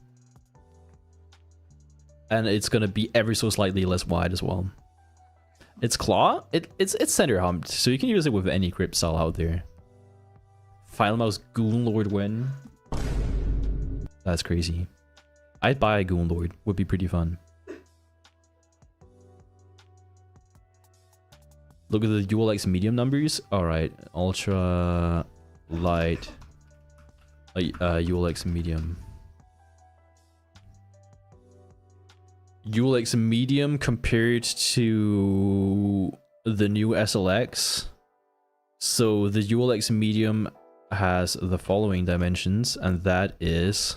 And it's gonna be ever so slightly less wide as well. Its claw, it's center humped, so you can use it with any grip style out there. FINALMOUSE Goon Lord win. That's crazy. I'd buy a Goon Lord, would be pretty fun. Look at the ULX medium numbers. Alright, ultra, light, ULX medium. ULX medium compared to the new SLX. So the ULX medium has the following dimensions, and that is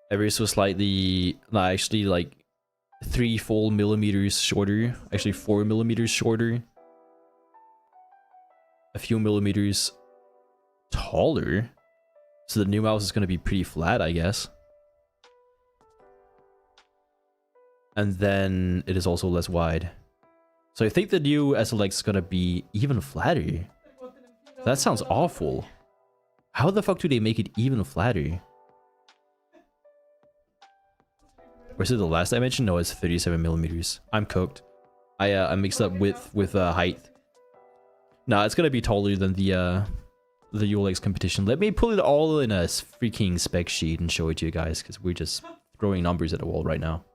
ever so slightly, actually like 3 full millimeters shorter, actually 4 millimeters shorter, a few millimeters taller. So the new mouse is going to be pretty flat, I guess. And then it is also less wide. So I think the new SLX is going to be even flatter. That sounds awful. How the fuck do they make it even flatter? Or is it the last dimension? No, it's 37 millimeters. I'm cooked. I mixed up width with height. Nah, it's gonna be taller than the ULX competition. Let me pull it all in a freaking spec sheet and show it to you guys, because we're just throwing numbers at the wall right now.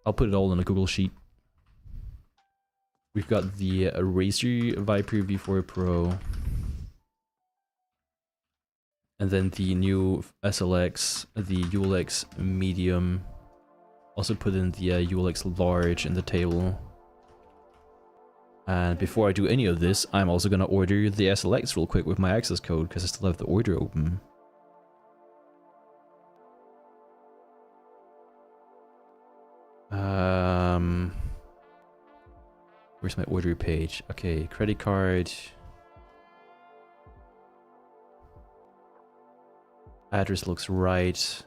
I'll put it all in a Google sheet. We've got the Razer Viper V4 Pro. And then the new SLX, the ULX Medium. Also put in the ULX Large in the table. And before I do any of this, I'm also going to order the SLX real quick with my access code, because I still have the order open. Where's my order page? Okay, credit card. Address looks right.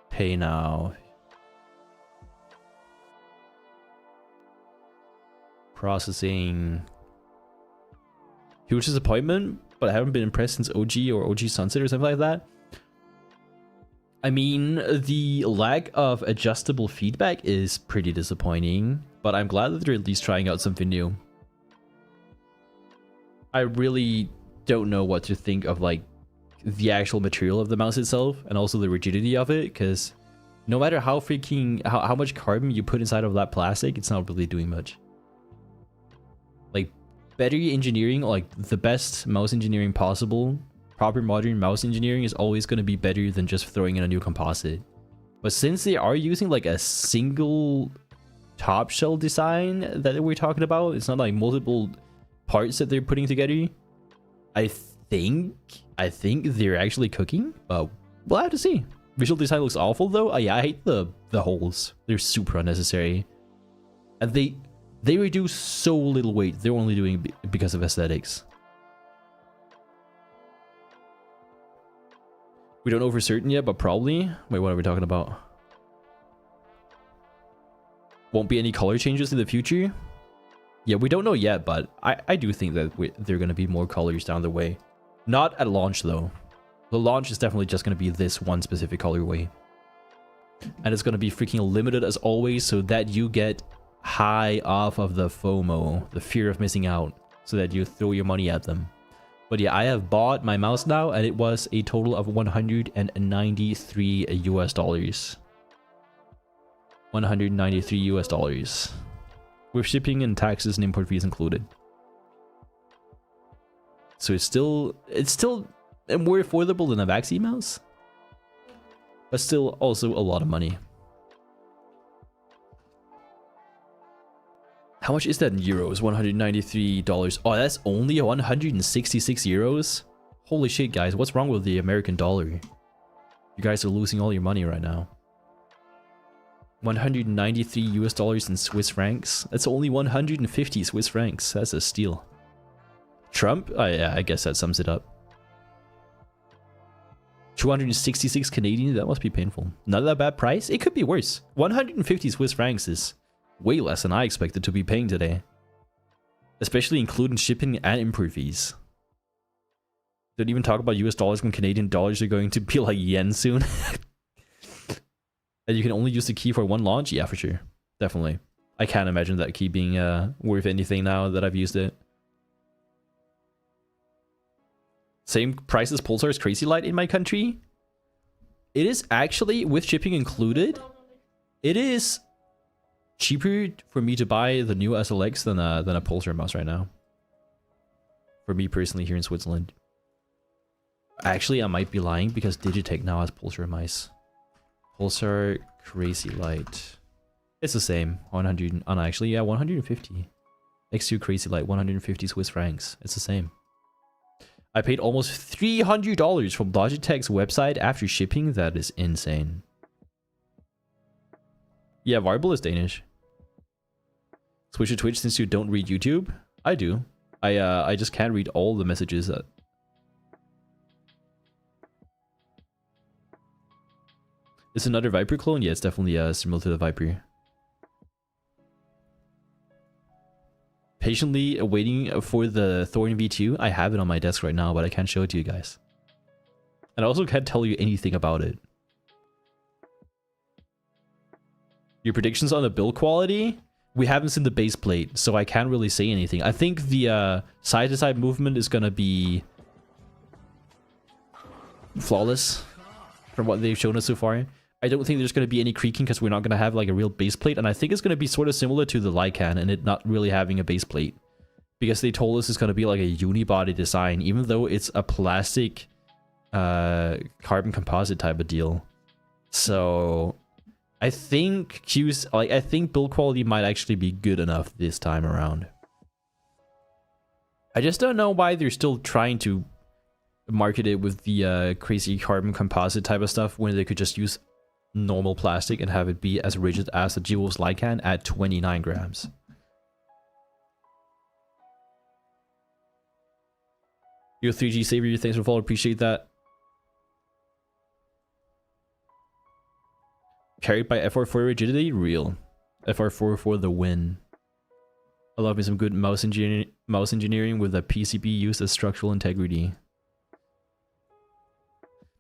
Pay now. Processing. Huge disappointment, but I haven't been impressed since OG or OG Sunset or something like that. I mean, the lack of adjustable feedback is pretty disappointing, but I'm glad that they're at least trying out something new. I really don't know what to think of like the actual material of the mouse itself and also the rigidity of it, because no matter how how much carbon you put inside of that plastic, it's not really doing much. Like battery engineering, like the best mouse engineering possible, proper modern mouse engineering is always going to be better than just throwing in a new composite. But since they are using like a single top shell design that we're talking about, it's not like multiple parts that they're putting together. I think they're actually cooking, but we'll have to see. Visual design looks awful though. Yeah, I hate the holes. They're super unnecessary. And they reduce so little weight. They're only doing it because of aesthetics. We don't know for certain yet, but probably. Wait, what are we talking about? Won't be any color changes in the future? Yeah, we don't know yet, but I do think that there are going to be more colors down the way. Not at launch, though. The launch is definitely just going to be this one specific colorway. And it's going to be freaking limited as always, so that you get high off of the FOMO, the fear of missing out, so that you throw your money at them. But yeah, I have bought my mouse now, and it was a total of $193 US. $193 US. With shipping and taxes and import fees included. So it's still more affordable than a Vaxi mouse, but still also a lot of money. How much is that in euros? $193. Oh, that's only 166 euros? Holy shit, guys. What's wrong with the American dollar? You guys are losing all your money right now. $193 US in Swiss francs. That's only 150 Swiss francs. That's a steal. Trump? Oh, yeah, I guess that sums it up. 266 Canadian, that must be painful. Not that bad price? It could be worse. 150 Swiss francs is way less than I expected to be paying today. Especially including shipping and import fees. Don't even talk about US dollars when Canadian dollars are going to be like yen soon. And you can only use the key for one launch? Yeah, for sure. Definitely. I can't imagine that key being worth anything now that I've used it. Same price as Pulsar's Crazy Light in my country. It is actually, with shipping included, it is cheaper for me to buy the new SLX than a Pulsar mouse right now. For me personally here in Switzerland. Actually, I might be lying because Digitech now has Pulsar mice. Pulsar Crazy Light. It's the same. 100. Oh, no, actually, yeah, 150. X2 Crazy Light, 150 Swiss francs. It's the same. I paid almost $300 from Logitech's website after shipping. That is insane. Yeah, Varble is Danish. Switch to Twitch since you don't read YouTube? I do. I just can't read all the messages that... Is another Viper clone? Yeah, it's definitely similar to the Viper. Patiently waiting for the Thorn V2. I have it on my desk right now, but I can't show it to you guys. And I also can't tell you anything about it. Your predictions on the build quality? We haven't seen the base plate, so I can't really say anything. I think the side-to-side movement is gonna be flawless from what they've shown us so far. I don't think there's going to be any creaking because we're not going to have like a real base plate. And I think it's going to be sort of similar to the Lycan and it not really having a base plate. Because they told us it's going to be like a unibody design, even though it's a plastic carbon composite type of deal. So I think I think build quality might actually be good enough this time around. I just don't know why they're still trying to market it with the crazy carbon composite type of stuff when they could just use normal plastic and have it be as rigid as the Duos Lycan at 29 grams. Your 3G Savior, thanks for following, appreciate that. Carried by FR4 rigidity? Real. FR4 for the win. I love me some good mouse engineering with a PCB used as structural integrity.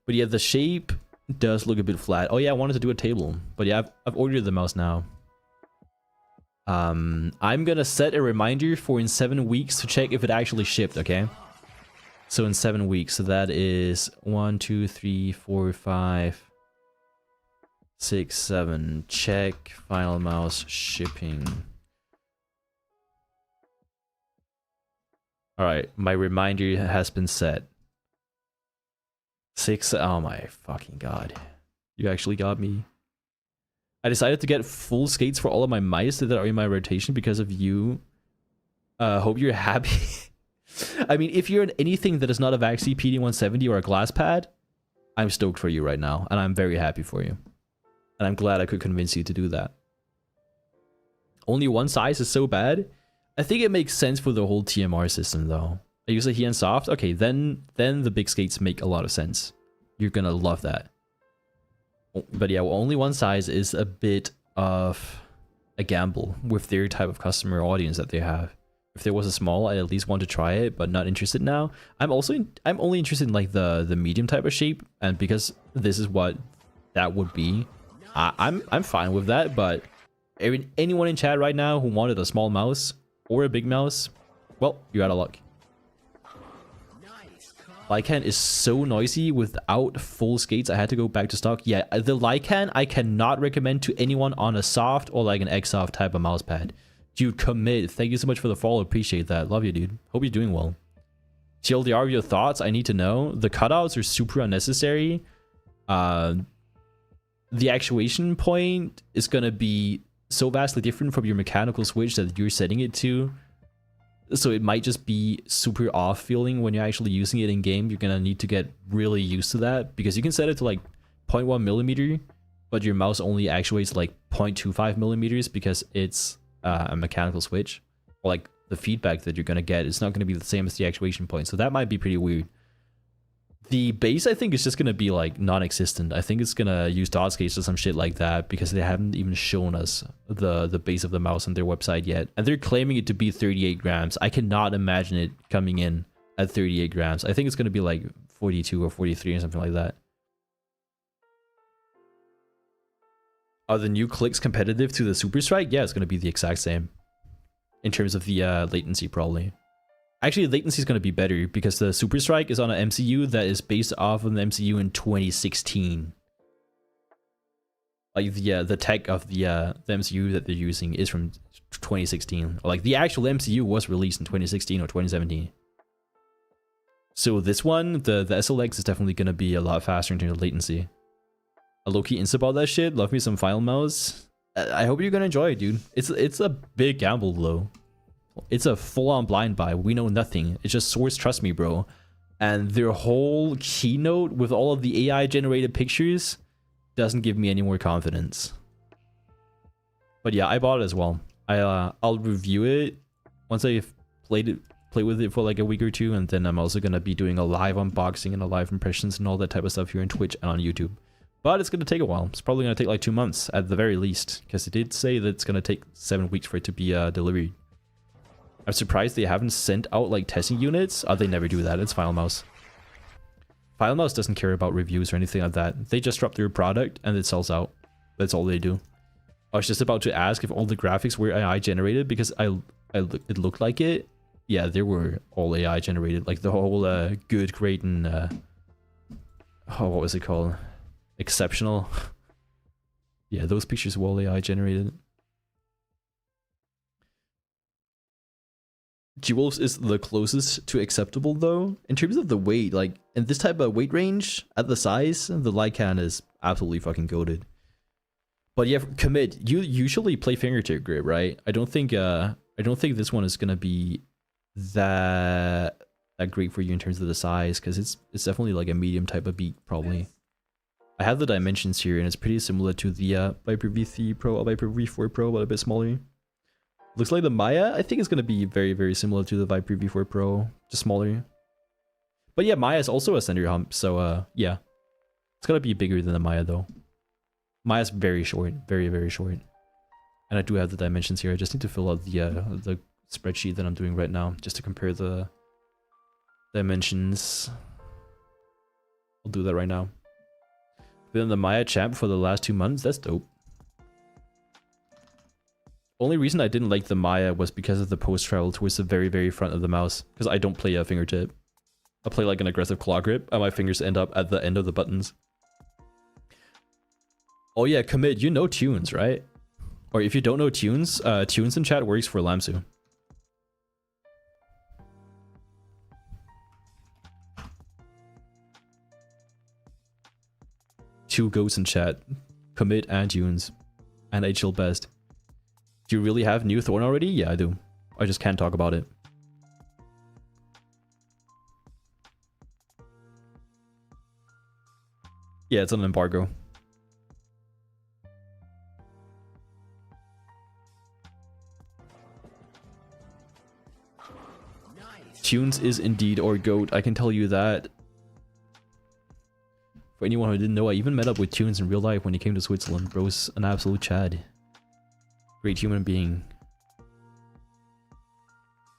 But yeah, the shape does look a bit flat. Oh yeah, I wanted to do a table. But yeah, I've ordered the mouse now. I'm gonna set a reminder for in 7 weeks to check if it actually shipped, okay? So in 7 weeks, so that is 1, 2, 3, 4, 5, 6, 7. Check final mouse shipping. Alright, my reminder has been set. 6, oh my fucking god. You actually got me. I decided to get full skates for all of my mice that are in my rotation because of you. Hope you're happy. I mean, if you're in anything that is not a Vaxi PD170 or a Glasspad, I'm stoked for you right now, and I'm very happy for you. And I'm glad I could convince you to do that. Only one size is so bad? I think it makes sense for the whole TMR system, though. I use a Heian Soft? Okay, then the big skates make a lot of sense. You're gonna love that. But yeah, only one size is a bit of a gamble with their type of customer audience that they have. If there was a small, I'd at least want to try it, but not interested now. I'm only interested in like the medium type of shape, and because this is what that would be, I'm fine with that. But anyone in chat right now who wanted a small mouse or a big mouse, well, you're out of luck. Lycan is so noisy without full skates. I had to go back to stock. Yeah, the Lycan I cannot recommend to anyone on a soft or like an X-Soft type of mouse pad. Dude, commit. Thank you so much for the follow. Appreciate that. Love you, dude. Hope you're doing well. TLDR, your thoughts? I need to know. The cutouts are super unnecessary. The actuation point is going to be so vastly different from your mechanical switch that you're setting it to. So it might just be super off feeling when you're actually using it in game. You're going to need to get really used to that because you can set it to like 0.1 millimeter but your mouse only actuates like 0.25 millimeters because it's a mechanical switch. Or like the feedback that you're gonna get is not gonna be the same as the actuation point. So that might be pretty weird. The base, I think, is just gonna be like non-existent. I think it's gonna use DOTSCAPE or some shit like that because they haven't even shown us the base of the mouse on their website yet, and they're claiming it to be 38 grams. I cannot imagine it coming in at 38 grams. I think it's gonna be like 42 or 43 or something like that. Are the new clicks competitive to the Super Strike? Yeah, it's gonna be the exact same in terms of the latency, probably. Actually, latency is going to be better because the Super Strike is on an MCU that is based off of an MCU in 2016. Like the tech of the MCU that they're using is from 2016. Like the actual MCU was released in 2016 or 2017. So this one, the SLX is definitely going to be a lot faster in terms of latency. A low-key insta about that shit. Love me some FINALMOUSE. I hope you're going to enjoy it, dude. It's a big gamble though. It's a full-on blind buy. We know nothing. It's just source trust me, bro. And their whole keynote with all of the AI generated pictures doesn't give me any more confidence. But yeah, I bought it as well. I'll review it once I've play with it for like a week or two, and then I'm also gonna be doing a live unboxing and a live impressions and all that type of stuff here on Twitch and on YouTube. But it's gonna take a while. It's probably gonna take like 2 months at the very least, because it did say that it's gonna take 7 weeks for it to be delivered. I'm surprised they haven't sent out like testing units. They never do that. It's FINALMOUSE. FINALMOUSE doesn't care about reviews or anything like that. They just drop their product and it sells out. That's all they do. I was just about to ask if all the graphics were AI generated because it looked like it. Yeah, they were all AI generated. Like the whole good, great, and oh, what was it called? Exceptional. Yeah, those pictures were all AI generated. Jewels is the closest to acceptable though in terms of the weight. Like in this type of weight range at the size, the Lycan is absolutely fucking goated. But yeah, commit. You usually play fingertip grip, right? I don't think this one is gonna be that great for you in terms of the size, because it's definitely like a medium type of beat probably. I have the dimensions here and it's pretty similar to the Viper V3 Pro or Viper V4 Pro, but a bit smaller. Looks like the Maya, I think, is going to be very, very similar to the Viper V4 Pro, just smaller. But yeah, Maya is also a center hump, so yeah. It's going to be bigger than the Maya though. Maya's very short, very, very short. And I do have the dimensions here. I just need to fill out the spreadsheet that I'm doing right now, just to compare the dimensions. I'll do that right now. Been in the Maya chat for the last 2 months, that's dope. Only reason I didn't like the Maya was because of the post travel towards the very, very front of the mouse. Because I don't play a fingertip. I play like an aggressive claw grip, and my fingers end up at the end of the buttons. Oh yeah, commit, you know tunes, right? Or if you don't know tunes, tunes in chat works for Lamsu. Two goats in chat. Commit and tunes. And I chill best. Do you really have new Thorn already? Yeah, I do. I just can't talk about it. Yeah, it's on embargo. Nice. Tunes is indeed our goat, I can tell you that. For anyone who didn't know, I even met up with Tunes in real life when he came to Switzerland. Bro's an absolute Chad. Great human being.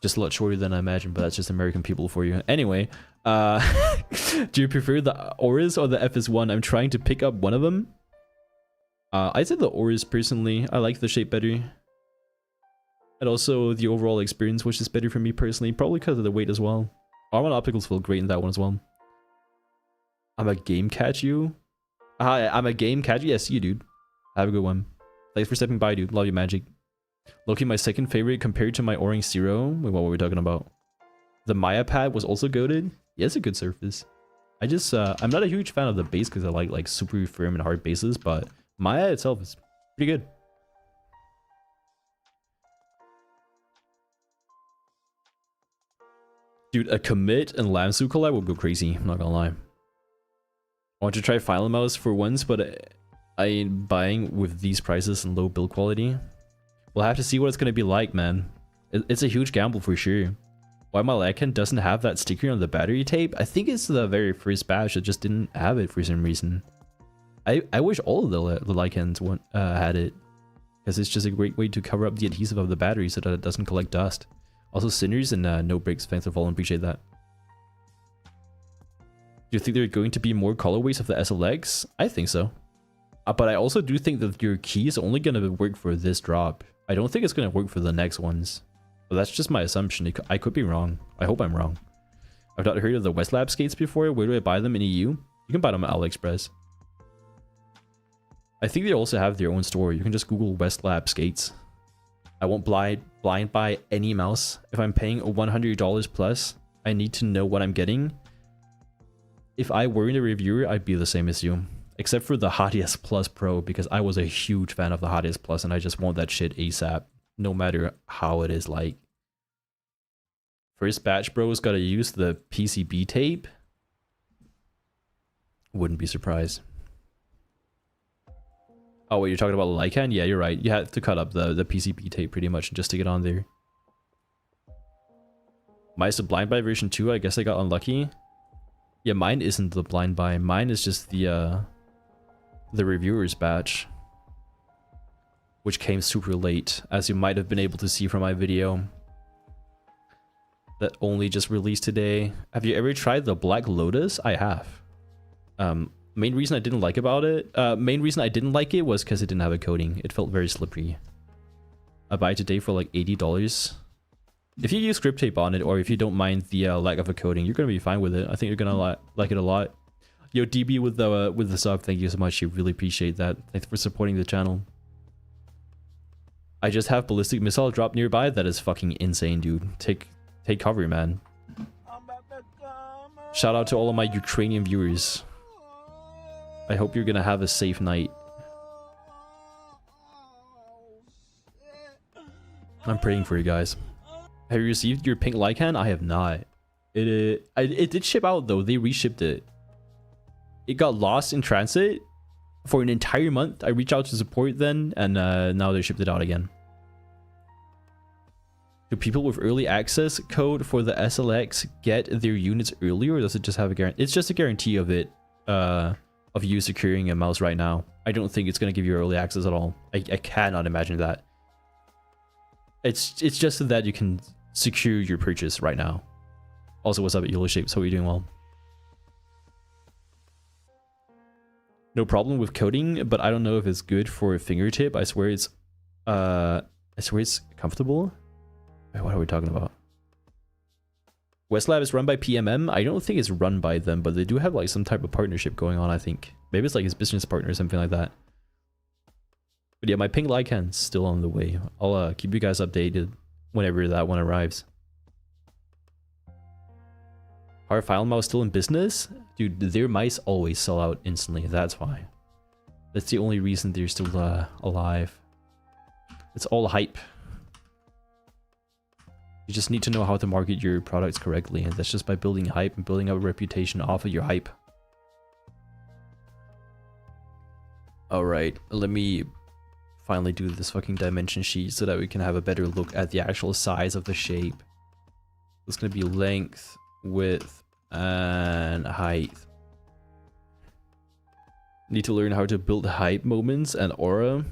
Just a lot shorter than I imagined, but that's just American people for you. Anyway, do you prefer the Auras or the FS1? I'm trying to pick up one of them. I'd say the Auras personally. I like the shape better. And also the overall experience, which is better for me personally, probably because of the weight as well. Armon Opticals feel great in that one as well. I'm a game catch you? Hi, I'm a game catch you? Yes, you dude. Have a good one. Thanks for stepping by, dude. Love you, Magic. Loki, my second favorite compared to my Orange Zero. Wait, what were we talking about? The Maya pad was also goated. Yeah, it's a good surface. I just, I'm not a huge fan of the base because I like super firm and hard bases, but Maya itself is pretty good. Dude, a commit and Lamsu collab would go crazy. I'm not gonna lie. I want to try FINALMOUSE for once, but I'm buying with these prices and low build quality. We'll have to see what it's going to be like, man. It's a huge gamble for sure. Why my Lycan doesn't have that sticker on the battery tape? I think it's the very first batch that just didn't have it for some reason. I wish all of the Lycans had it, because it's just a great way to cover up the adhesive of the battery so that it doesn't collect dust. Also, Sinners and No Breaks, thanks for following, appreciate that. Do you think there are going to be more colorways of the SLX? I think so. But I also do think that your key is only going to work for this drop. I don't think it's going to work for the next ones. But that's just my assumption. I could be wrong. I hope I'm wrong. I've not heard of the Westlab skates before. Where do I buy them in EU? You can buy them at AliExpress. I think they also have their own store. You can just Google Westlab skates. I won't blind buy any mouse. If I'm paying $100 plus, I need to know what I'm getting. If I weren't a reviewer, I'd be the same as you. Except for the Hot-S Plus Pro, because I was a huge fan of the Hot-S Plus and I just want that shit ASAP. No matter how it is like. First batch bros gotta use the PCB tape. Wouldn't be surprised. Oh wait, you're talking about Lycan? Yeah, you're right. You had to cut up the PCB tape pretty much just to get on there. Mine's the blind buy version 2. I guess I got unlucky. Yeah, mine isn't the blind buy. Mine is just the reviewer's batch, which came super late, as you might have been able to see from my video that only just released today. Have you ever tried the Black Lotus? I have. Main reason I didn't like it was because it didn't have a coating. It felt very slippery. I buy it today for like $80. If you use grip tape on it, or if you don't mind the lack of a coating, you're gonna be fine with it. I think you're gonna like it a lot. Yo, DB with the sub, thank you so much. You really appreciate that. Thanks for supporting the channel. I just have ballistic missile drop nearby. That is fucking insane, dude. Take cover, man. Shout out to all of my Ukrainian viewers. I hope you're gonna have a safe night. I'm praying for you guys. Have you received your pink Lycan? I have not. It did ship out though. They reshipped it. It got lost in transit for an entire month. I reached out to support then, and now they shipped it out again. Do people with early access code for the SLX get their units earlier, or does it just have a guarantee? It's just a guarantee of it, of you securing a mouse right now. I don't think it's going to give you early access at all. I cannot imagine that. It's just so that you can secure your purchase right now. Also, what's up at Yellow Shapes? Hope you're doing well. No problem with coating, but I don't know if it's good for a fingertip. I swear it's comfortable. Wait, what are we talking about? Westlab is run by PMM. I don't think it's run by them, but they do have like some type of partnership going on, I think. Maybe it's like his business partner or something like that. But yeah, my pink Lycan's still on the way. I'll keep you guys updated whenever that one arrives. Are FINALMOUSE still in business? Dude, their mice always sell out instantly. That's why. That's the only reason they're still alive. It's all hype. You just need to know how to market your products correctly, and that's just by building hype and building up a reputation off of your hype. Alright, let me finally do this fucking dimension sheet so that we can have a better look at the actual size of the shape. It's gonna be length, width, and height. Need to learn how to build hype moments and aura.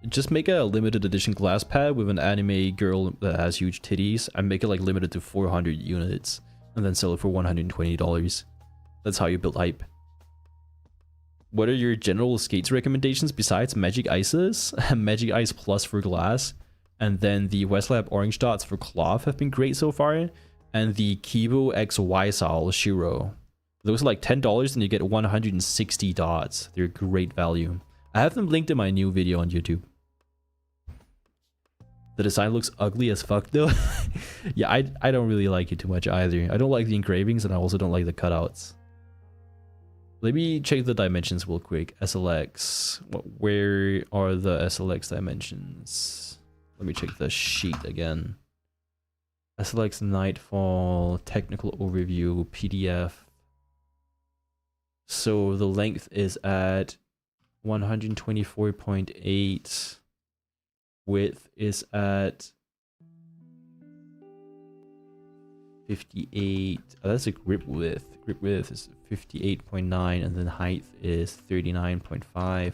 Just make a limited edition glass pad with an anime girl that has huge titties and make it like limited to 400 units and then sell it for $120. That's how you build hype. What are your general skates recommendations besides Magic Ices? Magic Ice Plus for glass, and then the Westlab Orange Dots for cloth have been great so far, and the Kibo X Ysol Shiro. Those are like $10 and you get 160 dots. They're great value. I have them linked in my new video on YouTube. The design looks ugly as fuck though. Yeah, I don't really like it too much either. I don't like the engravings and I also don't like the cutouts. Let me check the dimensions real quick. SLX. Where are the SLX dimensions? Let me check the sheet again. SLX Nightfall, technical overview, PDF. So the length is at 124.8. Width is at 58. Oh, that's a grip width. Grip width is 58.9, and then height is 39.5.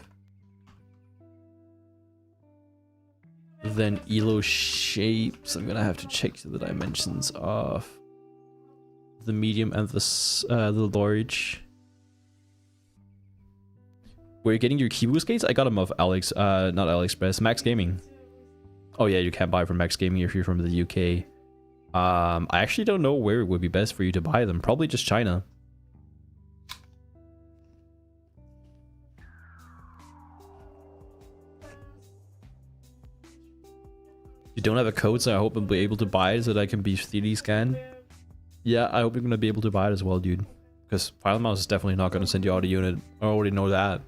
Then ELO shapes, I'm gonna have to check the dimensions of the medium and the large. Where you're getting your keyboard skates? I got them off Alex, not AliExpress, Max Gaming. Oh yeah, you can't buy from Max Gaming if you're from the UK. I actually don't know where it would be best for you to buy them. Probably just China. You don't have a code, so I hope I'll be able to buy it so that I can be 3D scanned. Yeah, I hope you're gonna be able to buy it as well, dude. Because FINALMOUSE is definitely not gonna send you out a unit. I already know that.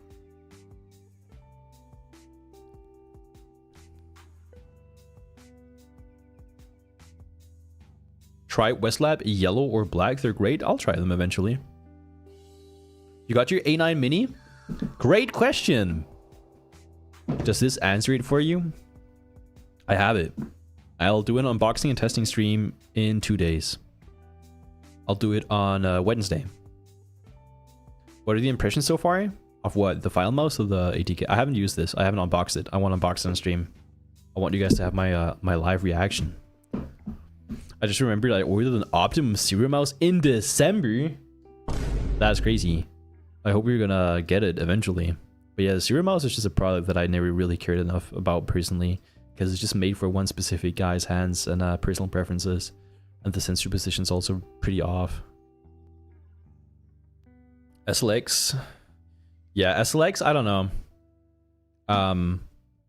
Try Westlab yellow or black. They're great. I'll try them eventually. You got your A9 Mini? Great question. Does this answer it for you? I have it. I'll do an unboxing and testing stream in 2 days. I'll do it on Wednesday. What are the impressions so far? Of what? The FINALMOUSE or the ATK? I haven't used this. I haven't unboxed it. I want to unbox it on stream. I want you guys to have my my live reaction. I just remembered I ordered an Optimum serial mouse in December. That's crazy. I hope you're gonna get it eventually. But yeah, the serial mouse is just a product that I never really cared enough about personally, because it's just made for one specific guy's hands and personal preferences, and the sensor position is also pretty off. SLX, yeah, SLX. I don't know.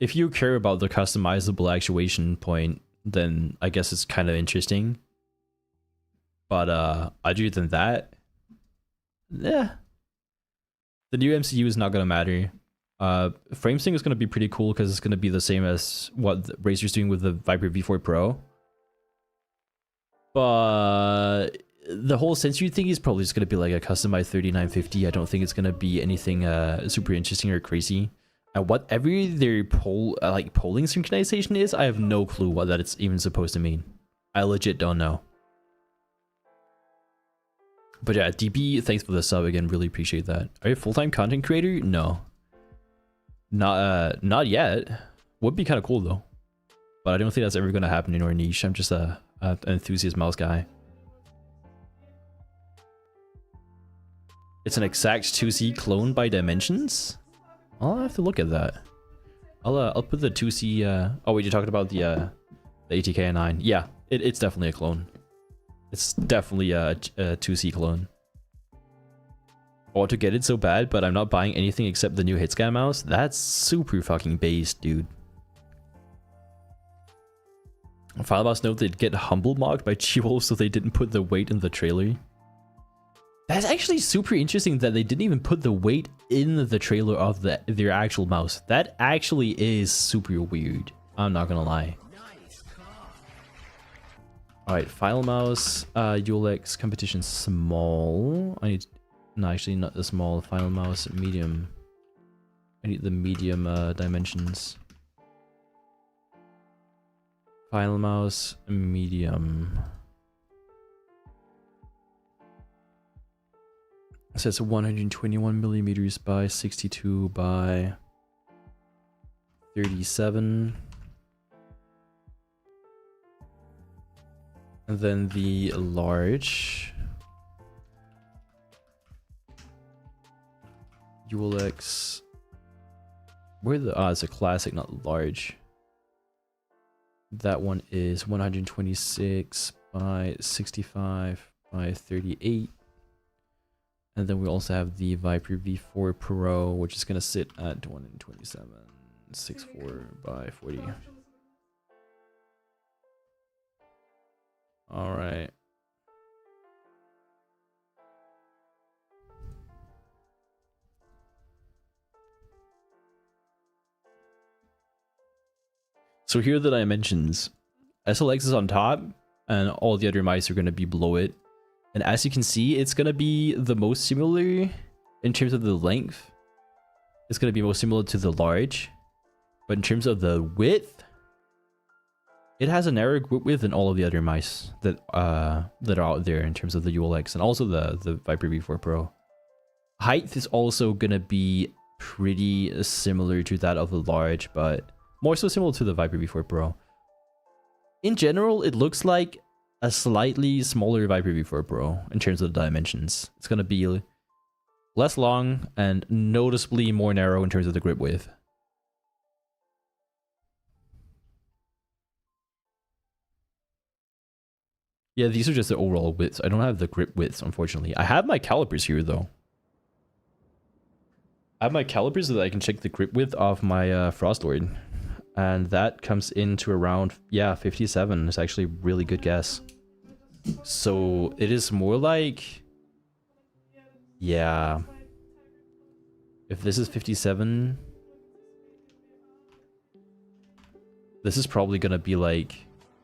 If you care about the customizable actuation point, then I guess it's kind of interesting. But other than that, yeah, the new MCU is not gonna matter. FrameSync is gonna be pretty cool because it's gonna be the same as what Razer's doing with the Viper V4 Pro. But the whole sensory thing is probably just gonna be like a customized 3950. I don't think it's gonna be anything super interesting or crazy. And whatever their polling synchronization is, I have no clue what that it's even supposed to mean. I legit don't know. But yeah, DB, thanks for the sub again. Really appreciate that. Are you a full-time content creator? No. Not yet. Would be kind of cool though. But I don't think that's ever going to happen in our niche. I'm just an enthusiast mouse guy. It's an exact 2C clone by dimensions? I'll have to look at that. I'll put the 2C. Oh wait, you're talking about the ATK 9. Yeah, it's definitely a clone. It's definitely a 2C clone. I want to get it so bad, but I'm not buying anything except the new hitscan mouse. That's super fucking based, dude. FINALMOUSE note they'd get humble mocked by Chiwolf, so they didn't put the weight in the trailer. That's actually super interesting that they didn't even put the weight in the trailer of their actual mouse. That actually is super weird. I'm not gonna lie. Alright, FINALMOUSE, ULX competition small. I need, no, actually not the small, FINALMOUSE medium. I need the medium dimensions. FINALMOUSE medium. So it's 121 millimeters by 62 by 37. And then the large ULX. Where the it's a classic, not large. That one is 126 by 65 by 38. And then we also have the Viper V4 Pro, which is gonna sit at 127 64 by 40. All right. So here are the dimensions. SLX is on top, and all the other mice are going to be below it. And as you can see, it's going to be the most similar in terms of the length. it's gonna be more similar to the large, but in terms of the width, it has a narrower grip width than all of the other mice that are out there in terms of the ULX and also the Viper V4 Pro. Height is also gonna be pretty similar to that of the large, but more so similar to the Viper V4 Pro. In general, it looks like a slightly smaller Viper V4 Pro in terms of the dimensions. It's gonna be less long and noticeably more narrow in terms of the grip width. Yeah, these are just the overall widths. I don't have the grip widths, unfortunately. I have my calipers here, though. I have my calipers so that I can check the grip width of my Frostlord. And that comes into around, yeah, 57. It's actually a really good guess. So it is more like... Yeah. If this is 57... This is probably gonna be like,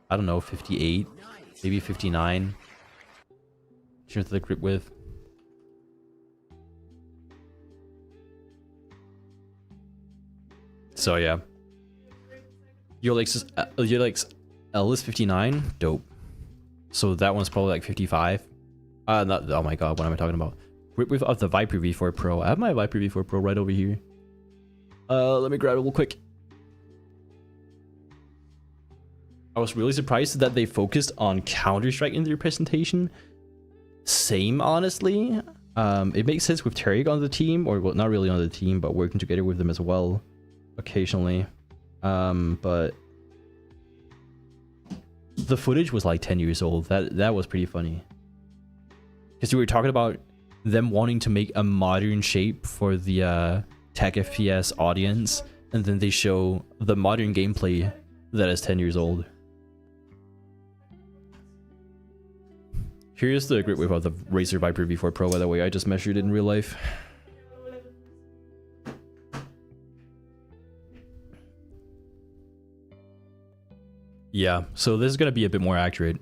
I don't know, 58. Maybe 59. In terms of the grip width. So yeah. Your L is 59. Dope. So that one's probably like 55. Not, oh my god, what am I talking about? Grip width of the Viper V4 Pro. I have my Viper V4 Pro right over here. Let me grab it real quick. I was really surprised that they focused on Counter-Strike in their presentation. Same, honestly. It makes sense with Tarek on the team, or well, not really on the team, but working together with them as well, occasionally. But the footage was like 10 years old. That was pretty funny. Because we were talking about them wanting to make a modern shape for the tech FPS audience, and then they show the modern gameplay that is 10 years old. Here's the grip width of the Razer Viper V4 Pro, by the way. I just measured it in real life. Yeah, so this is going to be a bit more accurate.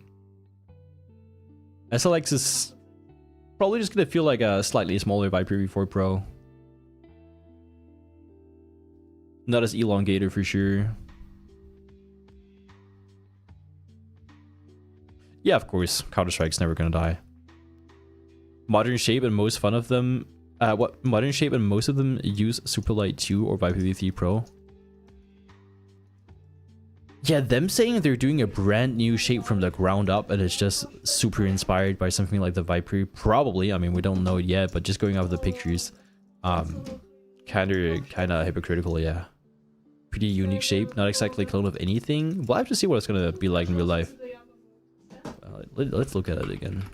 SLX is probably just going to feel like a slightly smaller Viper V4 Pro. Not as elongated for sure. Yeah, of course, Counter-Strike's never gonna die. Modern Shape and most fun of them... Modern Shape and most of them use Superlight 2 or Viper V3 Pro. Yeah, them saying they're doing a brand new shape from the ground up and it's just super inspired by something like the Viper. Probably, I mean, we don't know it yet, but just going off the pictures. Kinda hypocritical, yeah. Pretty unique shape, not exactly a clone of anything. We'll have to see what it's gonna be like in real life. Let's look at it again.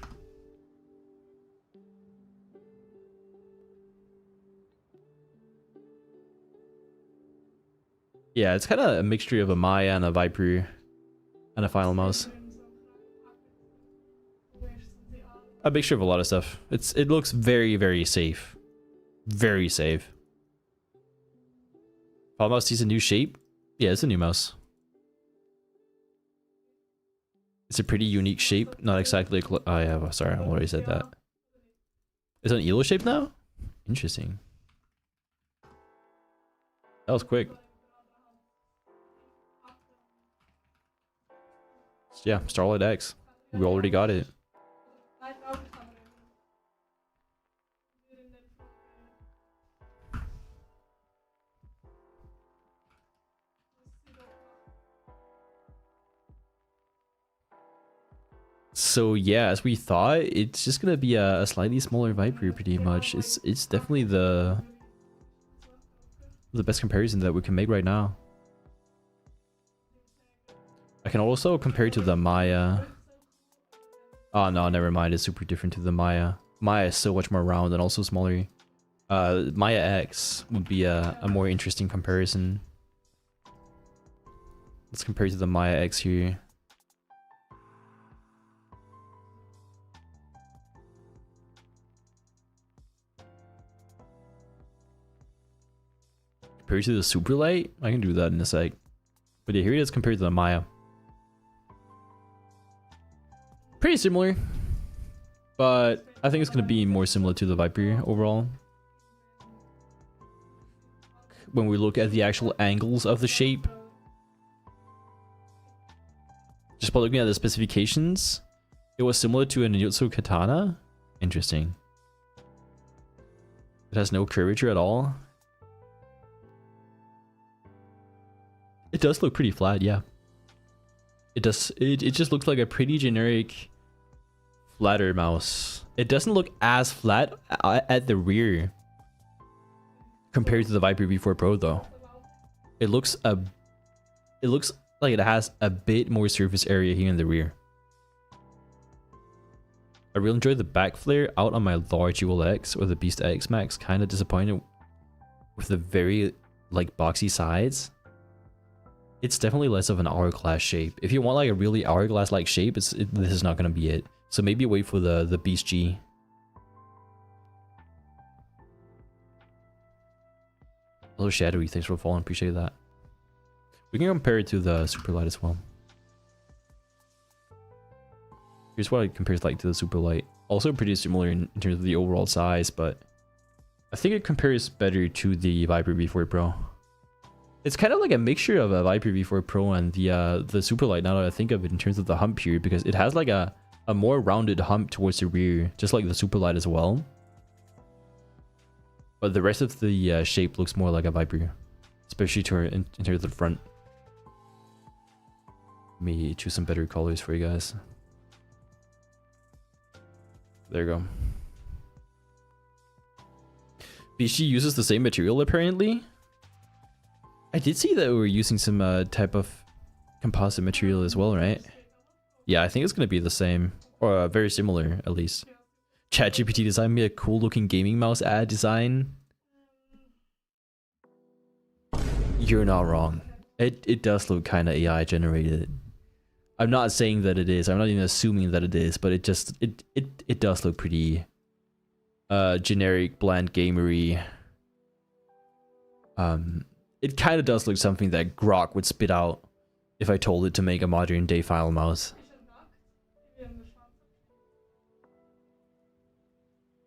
Yeah, it's kind of a mixture of a Maya and a Viper and a FINALMOUSE. A mixture of a lot of stuff. It looks very, very safe. Very safe. FINALMOUSE sees a new shape. Yeah, it's a new mouse. It's a pretty unique shape. Not exactly. Oh yeah, sorry, I already said that. It's an ELO shape now? Interesting. That was quick. Yeah, Starlight X. We already got it. So yeah, as we thought, it's just gonna be a slightly smaller Viper pretty much. It's definitely the best comparison that we can make right now. I can also compare it to the Maya. Oh no, never mind, it's super different to the Maya. Maya is so much more round and also smaller. Maya X would be a more interesting comparison. Let's compare it to the Maya X here. Compared to the Superlight? I can do that in a sec. But yeah, here it is compared to the Maya. Pretty similar. But I think it's going to be more similar to the Viper overall. when we look at the actual angles of the shape. Just by looking at the specifications, it was similar to a Ninjutsu katana. Interesting. It has no curvature at all. It does look pretty flat, yeah. It does. It just looks like a pretty generic flatter mouse. It doesn't look as flat at the rear compared to the Viper V4 Pro though. It looks like it has a bit more surface area here in the rear. I really enjoyed the back flare out on my large ULX or the Beast X Max. Kind of disappointed with the very like boxy sides. It's definitely less of an hourglass shape. If you want like a really hourglass like shape, this is not going to be it. So maybe wait for the Beast G. Hello Shadowy, thanks for following, appreciate that. We can compare it to the Superlight as well. Here's what it compares like to the Superlight. Also pretty similar in terms of the overall size, but I think it compares better to the Viper V4 Pro. It's kind of like a mixture of a Viper V4 Pro and the Superlight now that I think of it in terms of the hump here, because it has like a more rounded hump towards the rear, just like the Superlight as well. But the rest of the shape looks more like a Viper, especially in terms of the front. Let me choose some better colors for you guys. There you go. BG uses the same material apparently. I did see that we were using some type of composite material as well, right? Yeah, I think it's going to be the same, or very similar at least. ChatGPT designed me a cool looking gaming mouse ad design. You're not wrong. It does look kind of AI generated. I'm not saying that it is. I'm not even assuming that it is, but it just it does look pretty generic, bland gamery. It kind of does look something that Grok would spit out if I told it to make a modern day file mouse.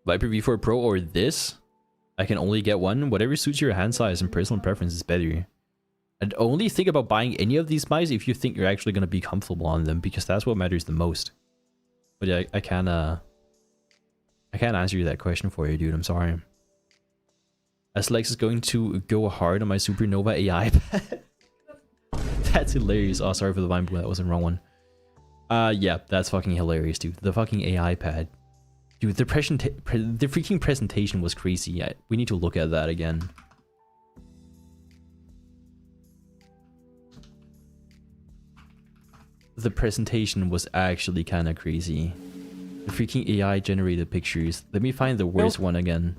Viper V4 Pro or this? I can only get one. Whatever suits your hand size and personal preference is better. And only think about buying any of these mice if you think you're actually going to be comfortable on them, because that's what matters the most. But yeah, I can't answer you that question for you, dude. I'm sorry. SLX is going to go hard on my Supernova AI pad. That's hilarious. Oh, sorry for the vine, that wasn't the wrong one. Yeah, that's fucking hilarious, dude. The fucking AI pad. Dude, the freaking presentation was crazy. We need to look at that again. The presentation was actually kind of crazy. The freaking AI generated pictures. Let me find the worst one again.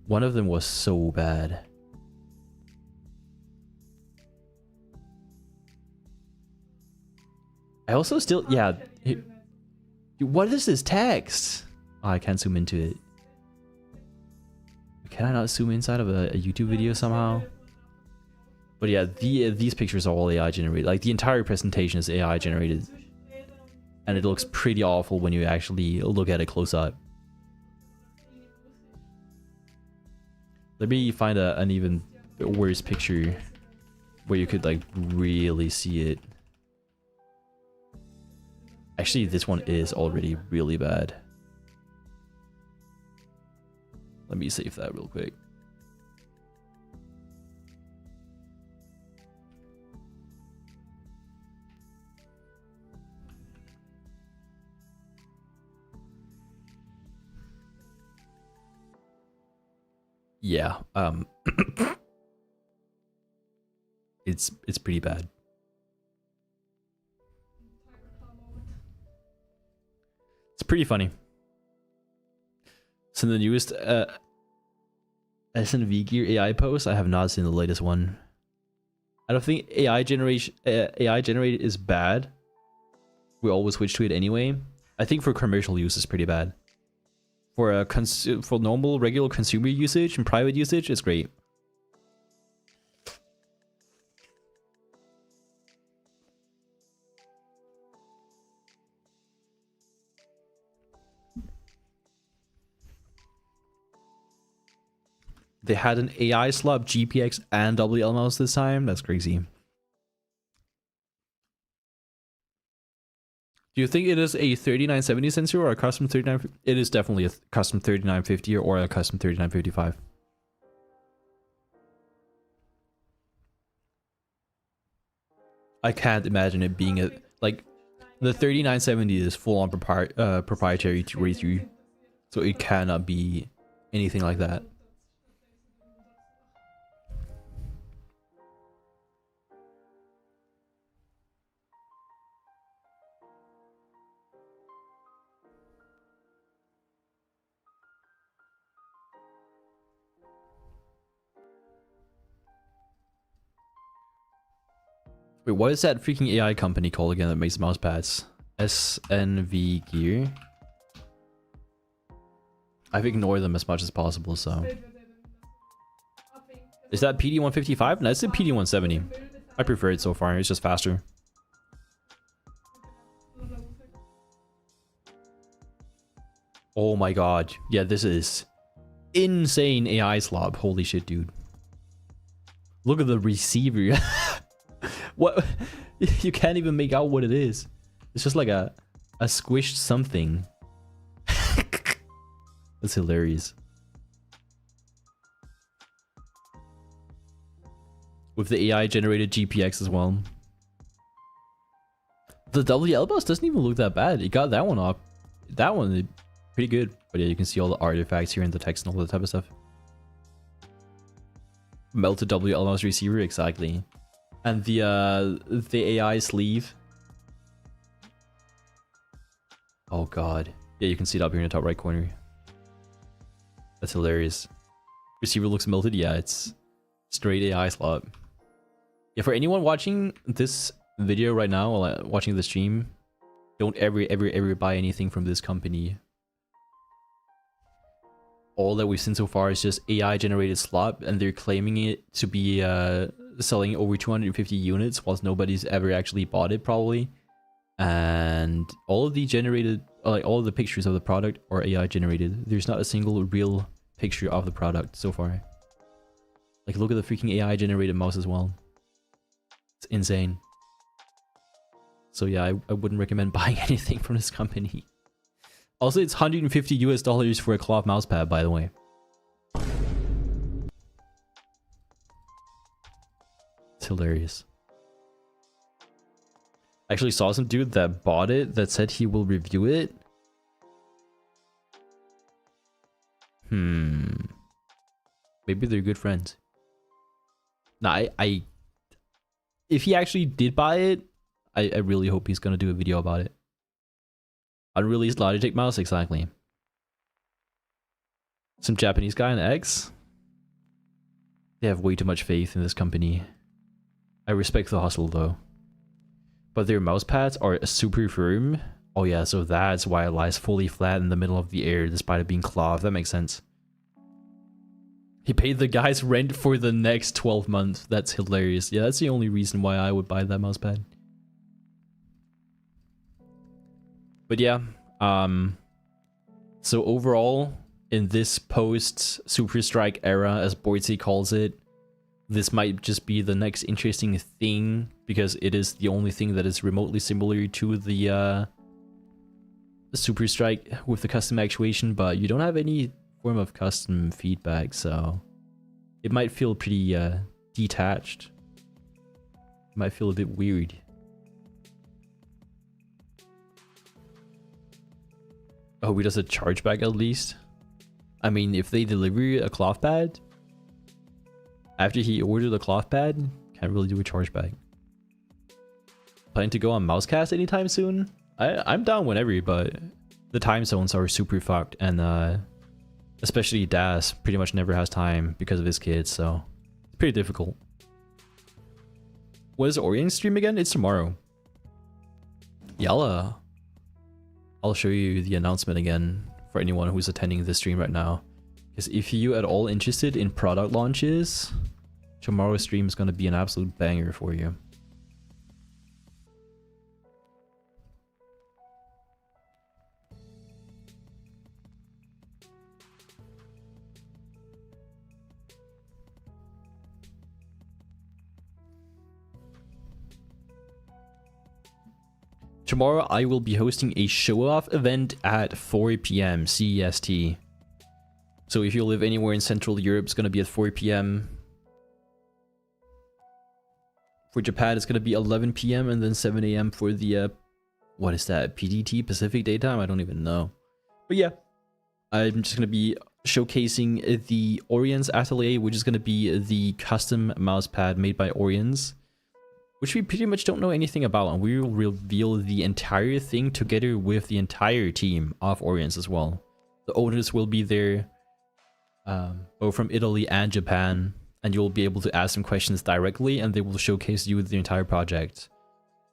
One of them was so bad. I also still, yeah. Dude, what is this text? Oh, I can't zoom into it. Can I not zoom inside of a YouTube video somehow? But yeah, these pictures are all AI generated. Like the entire presentation is AI generated. And it looks pretty awful when you actually look at it close up. Let me find an even worse picture where you could like really see it. Actually, this one is already really bad. Let me save that real quick. Yeah, it's pretty bad. It's pretty funny. So the newest SNV Gear AI post, I have not seen the latest one. I don't think AI generated is bad. We always switch to it anyway. I think for commercial use it's pretty bad. For normal regular consumer usage and private usage, it's great. They had an AI slot, GPX, and WL mouse this time. That's crazy. Do you think it is a 3970 sensor or a custom 39? It is definitely a custom 3950 or a custom 3955. I can't imagine it being a like the 3970 is full on proprietary to Ray 3, so it cannot be anything like that. Wait, what is that freaking AI company called again that makes mouse pads? SNV Gear? I've ignored them as much as possible, so... Is that PD155? No, it's a PD170. I prefer it so far, it's just faster. Oh my god. Yeah, this is insane AI slob. Holy shit, dude. Look at the receiver. What? You can't even make out what it is. It's just like a squished something. That's hilarious. With the AI generated GPX as well. The WL bus doesn't even look that bad. It got that one off. That one is pretty good. But yeah, you can see all the artifacts here and the text and all that type of stuff. Melted WL mouse receiver, exactly. And the AI sleeve. Oh god. Yeah, you can see it up here in the top right corner. That's hilarious. Receiver looks melted. Yeah, it's straight AI slot. Yeah, for anyone watching this video right now, while watching the stream, don't ever buy anything from this company. All that we've seen so far is just AI generated slot, and they're claiming it to be selling over 250 units, whilst nobody's ever actually bought it probably. And all of the generated, like all of the pictures of the product are AI generated. There's not a single real picture of the product so far. Like, look at the freaking AI generated mouse as well. It's insane. So yeah, I wouldn't recommend buying anything from this company. Also, it's $150 US for a cloth mouse pad, by the way. It's hilarious. I actually saw some dude that bought it that said he will review it. Maybe they're good friends. Nah, if he actually did buy it, I really hope he's gonna do a video about it. Unreleased Logitech mouse, exactly. Some Japanese guy on X. They have way too much faith in this company. I respect the hustle though. But their mouse pads are super firm. Oh yeah, so that's why it lies fully flat in the middle of the air despite it being cloth. That makes sense. He paid the guy's rent for the next 12 months. That's hilarious. Yeah, that's the only reason why I would buy that mouse pad. But yeah, so overall, in this post Super Strike era, as Boydzy calls it, this might just be the next interesting thing, because it is the only thing that is remotely similar to the Super Strike with the custom actuation, but you don't have any form of custom feedback, so it might feel pretty detached. It might feel a bit weird. Oh, he does a chargeback at least? I mean, if they deliver a cloth pad, after he ordered a cloth pad, can't really do a chargeback. Planning to go on Mousecast anytime soon? I'm down whenever, but the time zones are super fucked, and especially Das pretty much never has time because of his kids, so it's pretty difficult. What is Orion's stream again? It's tomorrow. Yalla. I'll show you the announcement again for anyone who's attending this stream right now. Because if you at all interested in product launches, tomorrow's stream is going to be an absolute banger for you. Tomorrow I will be hosting a show-off event at 4 p.m. CEST. So if you live anywhere in Central Europe, it's going to be at 4 p.m. For Japan, it's going to be 11 p.m. and then 7 a.m. for the, what is that, PDT, Pacific Daytime? I don't even know. But yeah, I'm just going to be showcasing the Oriens Atelier, which is going to be the custom mousepad made by Oriens, which we pretty much don't know anything about, and we will reveal the entire thing together with the entire team of Oriens as well. The owners will be there, both from Italy and Japan, and you'll be able to ask them questions directly, and they will showcase you the entire project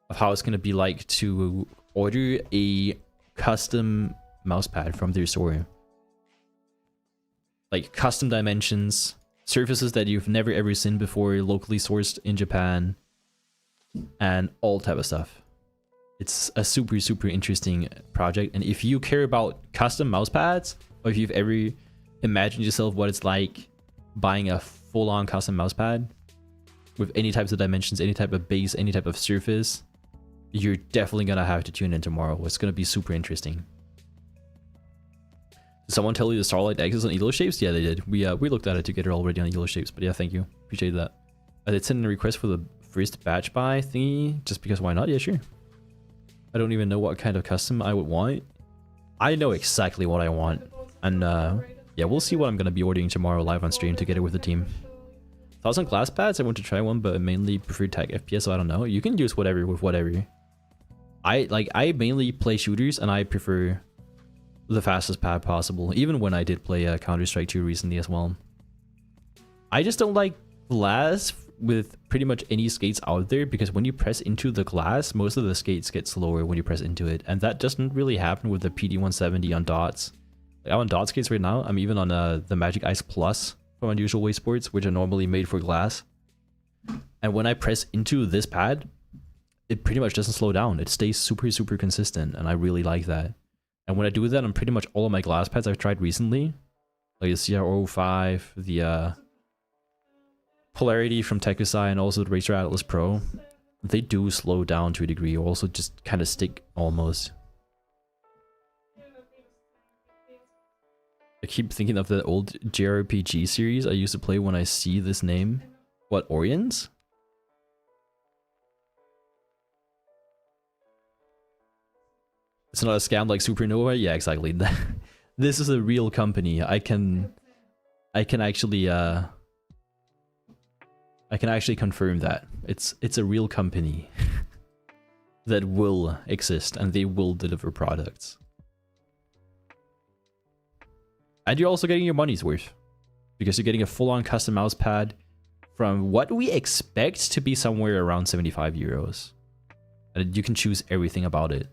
of how it's going to be like to order a custom mousepad from their store. Like custom dimensions, surfaces that you've never ever seen before, locally sourced in Japan, and all type of stuff. It's a super, super interesting project, and if you care about custom mousepads, or if you've ever imagined yourself what it's like buying a full-on custom mousepad with any types of dimensions, any type of base, any type of surface, you're definitely gonna have to tune in tomorrow. It's gonna be super interesting. Did someone tell you the Starlight X is on Elo Shapes? Yeah, they did. We looked at it together already on Elo Shapes, but yeah, thank you. Appreciate that. I did send in a request for the first batch buy thingy, just because why not? Yeah, sure. I don't even know what kind of custom I would want. I know exactly what I want, and yeah, we'll see what I'm gonna be ordering tomorrow live on stream together with the team. Thoughts on glass pads? I want to try one, but I mainly prefer tech FPS, so I don't know. You can use whatever with whatever. I mainly play shooters, and I prefer the fastest pad possible, even when I did play Counter-Strike 2 recently as well. I just don't like glass with pretty much any skates out there, because when you press into the glass, most of the skates get slower when you press into it, and that doesn't really happen with the PD170 on dots. Like, I'm on dot skates right now. I'm even on the Magic Ice Plus from Unusual Way Sports, which are normally made for glass. And when I press into this pad, it pretty much doesn't slow down. It stays super, super consistent, and I really like that. And when I do that on pretty much all of my glass pads I've tried recently, like the CR05, the Polarity from Tekusai, and also the Racer Atlas Pro, they do slow down to a degree, or also just kind of stick almost. I keep thinking of the old JRPG series I used to play when I see this name. What, Oriens? It's not a scam like Supernova? Yeah, exactly. This is a real company. I can actually confirm that. It's a real company that will exist, and they will deliver products. And you're also getting your money's worth, because you're getting a full-on custom mouse pad from what we expect to be somewhere around 75 euros. And you can choose everything about it.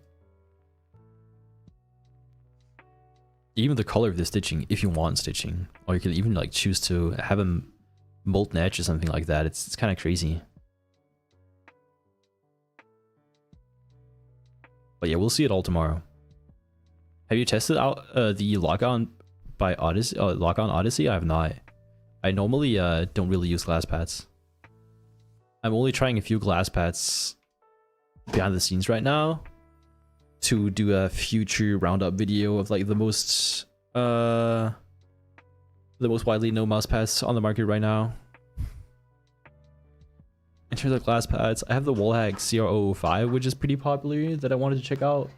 Even the color of the stitching, if you want stitching. Or you can even like choose to have a molten edge or something like that. It's kind of crazy. But yeah, we'll see it all tomorrow. Have you tested out the Lock-On by Odyssey? Lock-On Odyssey? I have not. I normally don't really use glass pads. I'm only trying a few glass pads behind the scenes right now to do a future roundup video of like the most widely known mouse pads on the market right now. In terms of glass pads, I have the Wallhack CR005, which is pretty popular, that I wanted to check out.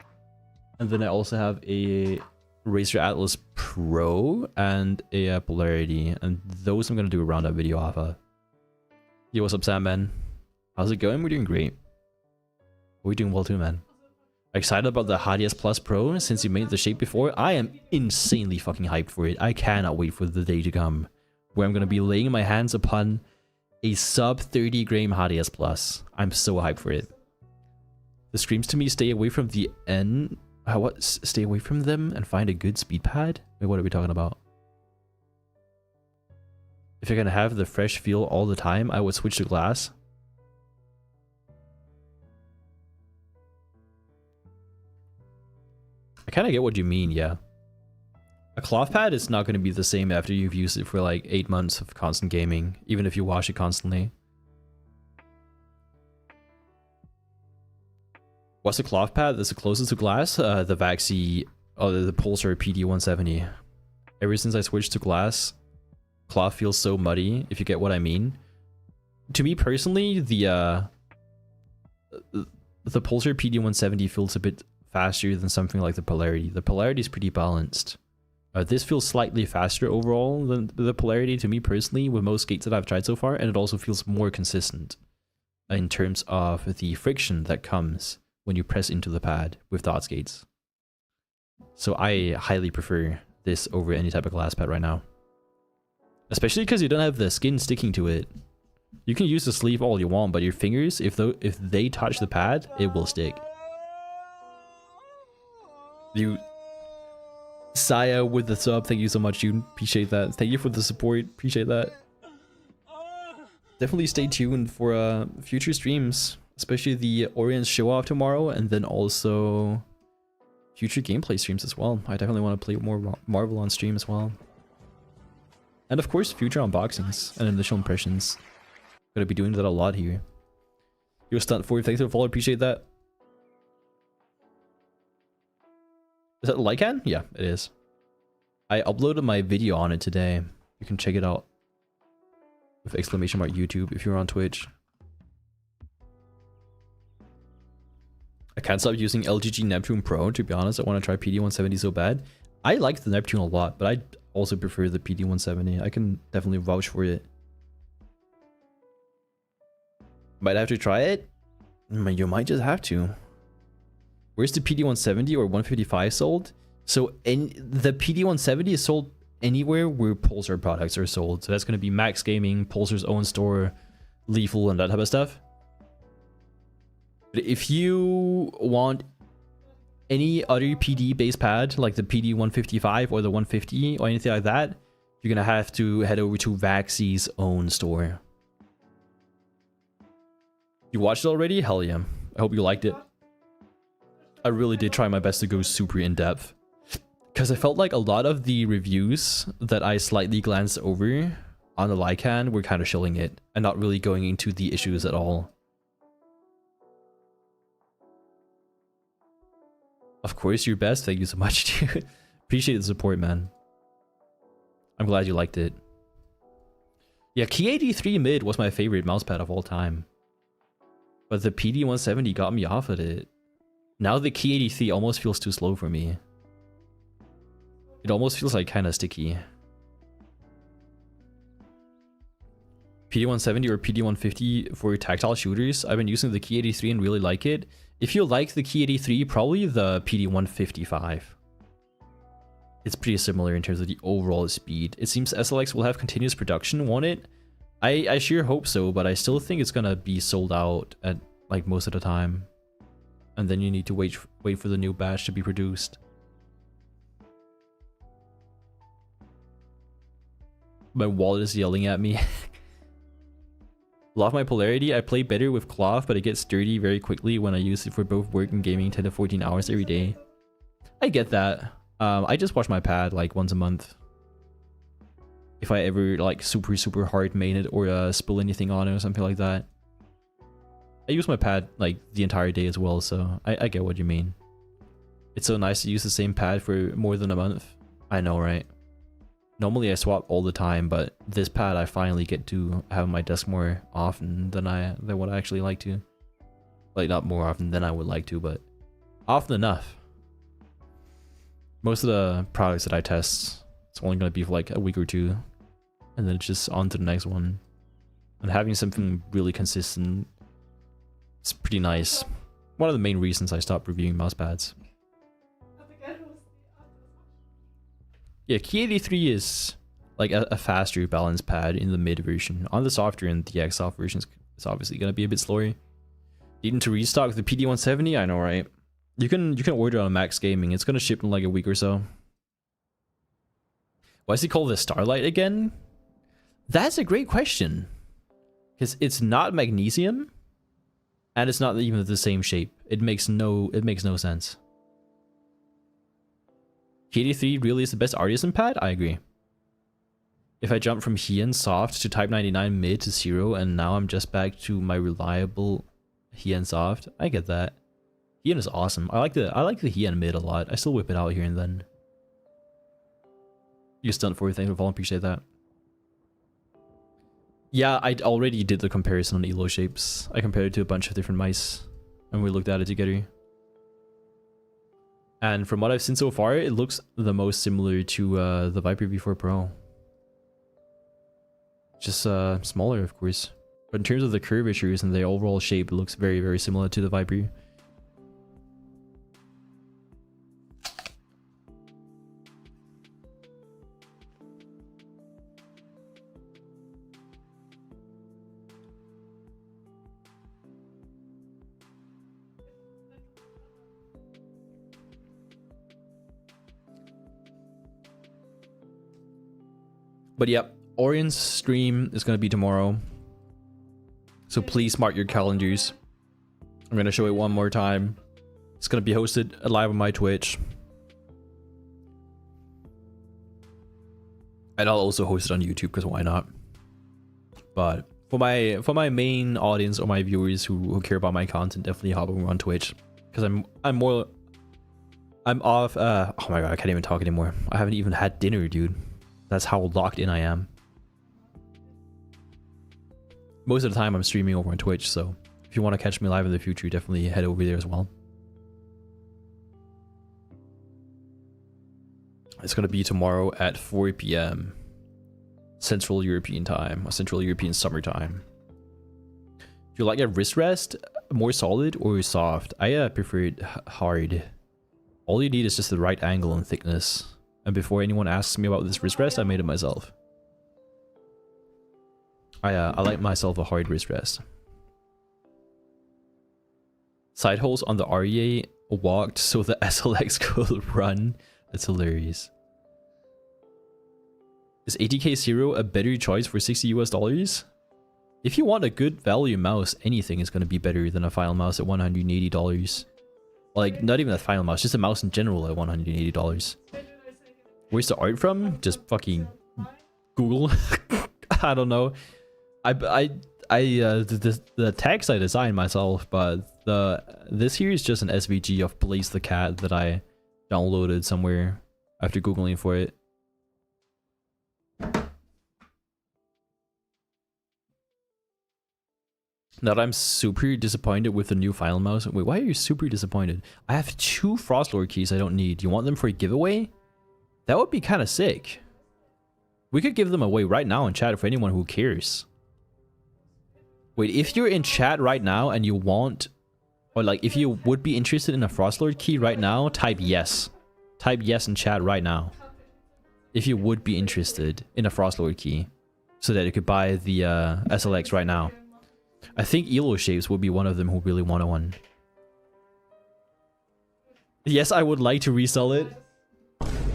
And then I also have a Racer Atlas Pro and a Polarity, and those I'm gonna do a roundup video off of. Yo, what's up, Sam, man? How's it going? We're doing great. We're doing well too, man. Excited about the HDS Plus Pro since you made the shape before. I am insanely fucking hyped for it. I cannot wait for the day to come where I'm gonna be laying my hands upon a sub 30 gram HDS Plus. I'm so hyped for it. The screams to me, stay away from the N. What? Stay away from them and find a good speed pad? Wait, what are we talking about? If you're gonna have the fresh feel all the time, I would switch to glass. I kind of get what you mean, yeah. A cloth pad is not going to be the same after you've used it for like 8 months of constant gaming, even if you wash it constantly. What's the cloth pad that's the closest to glass? The Vaxi, the Pulsar PD170. Ever since I switched to glass, cloth feels so muddy, if you get what I mean. To me personally, the Pulsar PD170 feels a bit faster than something like the Polarity. The Polarity is pretty balanced. This feels slightly faster overall than the Polarity to me personally with most skates that I've tried so far, and it also feels more consistent in terms of the friction that comes when you press into the pad with dot skates. So I highly prefer this over any type of glass pad right now. Especially because you don't have the skin sticking to it. You can use the sleeve all you want, but your fingers, if they touch the pad, it will stick. Saya with the sub, thank you so much, June. Appreciate that. Thank you for the support. Appreciate that. Definitely stay tuned for future streams, especially the Orion's show off tomorrow, and then also future gameplay streams as well. I definitely want to play more Marvel on stream as well. And of course, future unboxings and initial impressions. Gonna be doing that a lot here. Yo, Stunt 4, thanks for the follow, appreciate that. Is that Lycan? Yeah, it is. I uploaded my video on it today. You can check it out with exclamation mark YouTube if you're on Twitch. I can't stop using LGG Neptune Pro, to be honest. I want to try PD170 so bad. I like the Neptune a lot, but I also prefer the PD170. I can definitely vouch for it. Might have to try it? You might just have to. Where's the PD170 or 155 sold? So the PD170 is sold anywhere where Pulsar products are sold. So that's going to be Max Gaming, Pulsar's own store, Lethal, and that type of stuff. But if you want any other PD based pad, like the PD155 or the 150 or anything like that, you're going to have to head over to Vaxi's own store. You watched it already? Hell yeah. I hope you liked it. I really did try my best to go super in depth, because I felt like a lot of the reviews that I slightly glanced over on the Lycan were kind of shilling it and not really going into the issues at all. Of course, your best. Thank you so much, dude. Appreciate the support, man. I'm glad you liked it. Yeah, Key 83 Mid was my favorite mousepad of all time, but the PD170 got me off of it. Now the Key 83 almost feels too slow for me. It almost feels like kind of sticky. PD170 or PD150 for tactile shooters. I've been using the Key 83 and really like it. If you like the Key 83, probably the PD155. It's pretty similar in terms of the overall speed. It seems SLX will have continuous production, won't it? I sure hope so, but I still think it's gonna be sold out at like most of the time. And then you need to wait for the new batch to be produced. My wallet is yelling at me. Love my Polarity. I play better with cloth, but it gets dirty very quickly when I use it for both work and gaming 10 to 14 hours every day. I get that. I just wash my pad like once a month. If I ever like super hard main it or spill anything on it or something like that. I use my pad like the entire day as well, so I get what you mean. It's so nice to use the same pad for more than a month. I know, right? Normally I swap all the time, but this pad I finally get to have on my desk more often than what I actually like to. Like, not more often than I would like to, but often enough. Most of the products that I test, it's only going to be for like a week or two, and then it's just on to the next one. And having something really consistent, it's pretty nice. One of the main reasons I stopped reviewing mousepads. Yeah, Key 83 is like a faster balanced pad in the mid version. On the softer and the X-Soft versions, it's obviously going to be a bit slower. Needing to restock the PD170? I know, right? You can order on Max Gaming. It's going to ship in like a week or so. Why is it called the Starlight again? That's a great question. Because it's not magnesium, and it's not even the same shape. It makes no sense. K83 really is the best artisan pad? I agree. If I jump from Hien Soft to Type 99 mid to 0, and now I'm just back to my reliable Hien Soft, I get that. Heian is awesome. I like the Heian mid a lot. I still whip it out here and then. You stunned for thanks for following, appreciate that. Yeah, I already did the comparison on elo shapes. I compared it to a bunch of different mice, and we looked at it together. And from what I've seen so far, it looks the most similar to the Viper V4 Pro. Just smaller, of course. But in terms of the curvatures and the overall shape, it looks very, very similar to the Viper. But yep, Orion's stream is going to be tomorrow. So please mark your calendars. I'm going to show it one more time. It's going to be hosted live on my Twitch. And I'll also host it on YouTube because why not? But for my main audience or my viewers who care about my content, definitely hop over on Twitch. Because I'm off oh my god, I can't even talk anymore. I haven't even had dinner, dude. That's how locked in I am. Most of the time I'm streaming over on Twitch, so if you want to catch me live in the future, definitely head over there as well. It's going to be tomorrow at 4 PM Central European time, or Central European Summer Time. Do you like a wrist rest more solid or soft? I prefer it hard. All you need is just the right angle and thickness. And before anyone asks me about this wrist rest, I made it myself. I like myself a hard wrist rest. Side holes on the REA walked so the SLX could run. That's hilarious. Is ATK Zero a better choice for $60 US? If you want a good value mouse, anything is going to be better than a final mouse at $180. Like, not even a final mouse, just a mouse in general at $180. Where's the art from? Just fucking Google. I don't know. The text I designed myself, but this here is just an SVG of Blaze the Cat that I downloaded somewhere after Googling for it. That I'm super disappointed with the new final mouse. Wait, why are you super disappointed? I have 2 Frostlord keys I don't need. You want them for a giveaway? That would be kind of sick. We could give them away right now in chat for anyone who cares. Wait, if you're in chat right now and you want, or like if you would be interested in a Frostlord key right now, type yes. Type yes in chat right now. If you would be interested in a Frostlord key, so that you could buy the SLX right now. I think Elo Shapes will be one of them who really want one. Yes, I would like to resell it.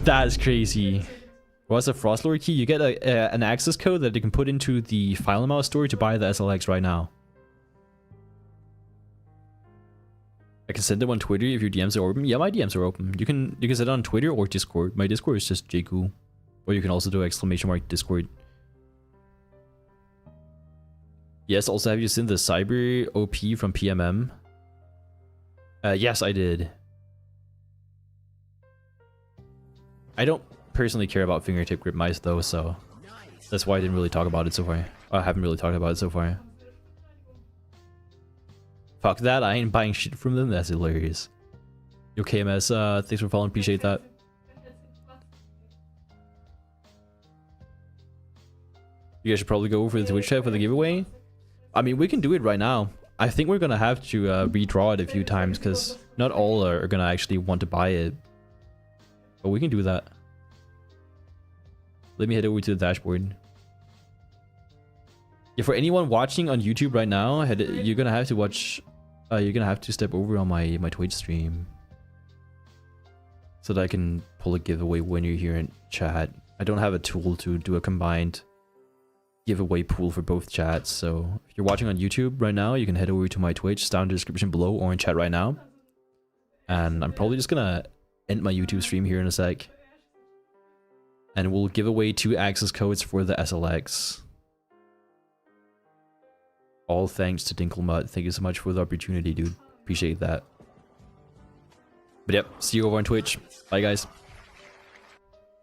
That is crazy. What's a Frostlord key? You get an access code that you can put into the FINALMOUSE store to buy the SLX right now. I can send them on Twitter if your DMs are open. Yeah, my DMs are open. You can send it on Twitter or Discord. My Discord is just JCool. Or you can also do ! Discord. Yes, also have you seen the Cyber OP from PMM? Yes, I did. I don't personally care about fingertip grip mice though, so that's why I didn't really talk about it so far. I haven't really talked about it so far. Fuck that, I ain't buying shit from them, that's hilarious. Yo KMS, thanks for following, appreciate that. You guys should probably go over to the Twitch chat for the giveaway. I mean, we can do it right now. I think we're gonna have to redraw it a few times because not all are gonna actually want to buy it. But we can do that. Let me head over to the dashboard. Yeah, for anyone watching on YouTube right now, you're gonna have to watch. You're gonna have to step over on my Twitch stream so that I can pull a giveaway when you're here in chat. I don't have a tool to do a combined giveaway pool for both chats. So if you're watching on YouTube right now, you can head over to my Twitch, down in the description below or in chat right now. And I'm probably just gonna end my YouTube stream here in a sec. And we'll give away 2 access codes for the SLX. All thanks to Dinklemut. Thank you so much for the opportunity, dude. Appreciate that. But yep, see you over on Twitch. Bye, guys.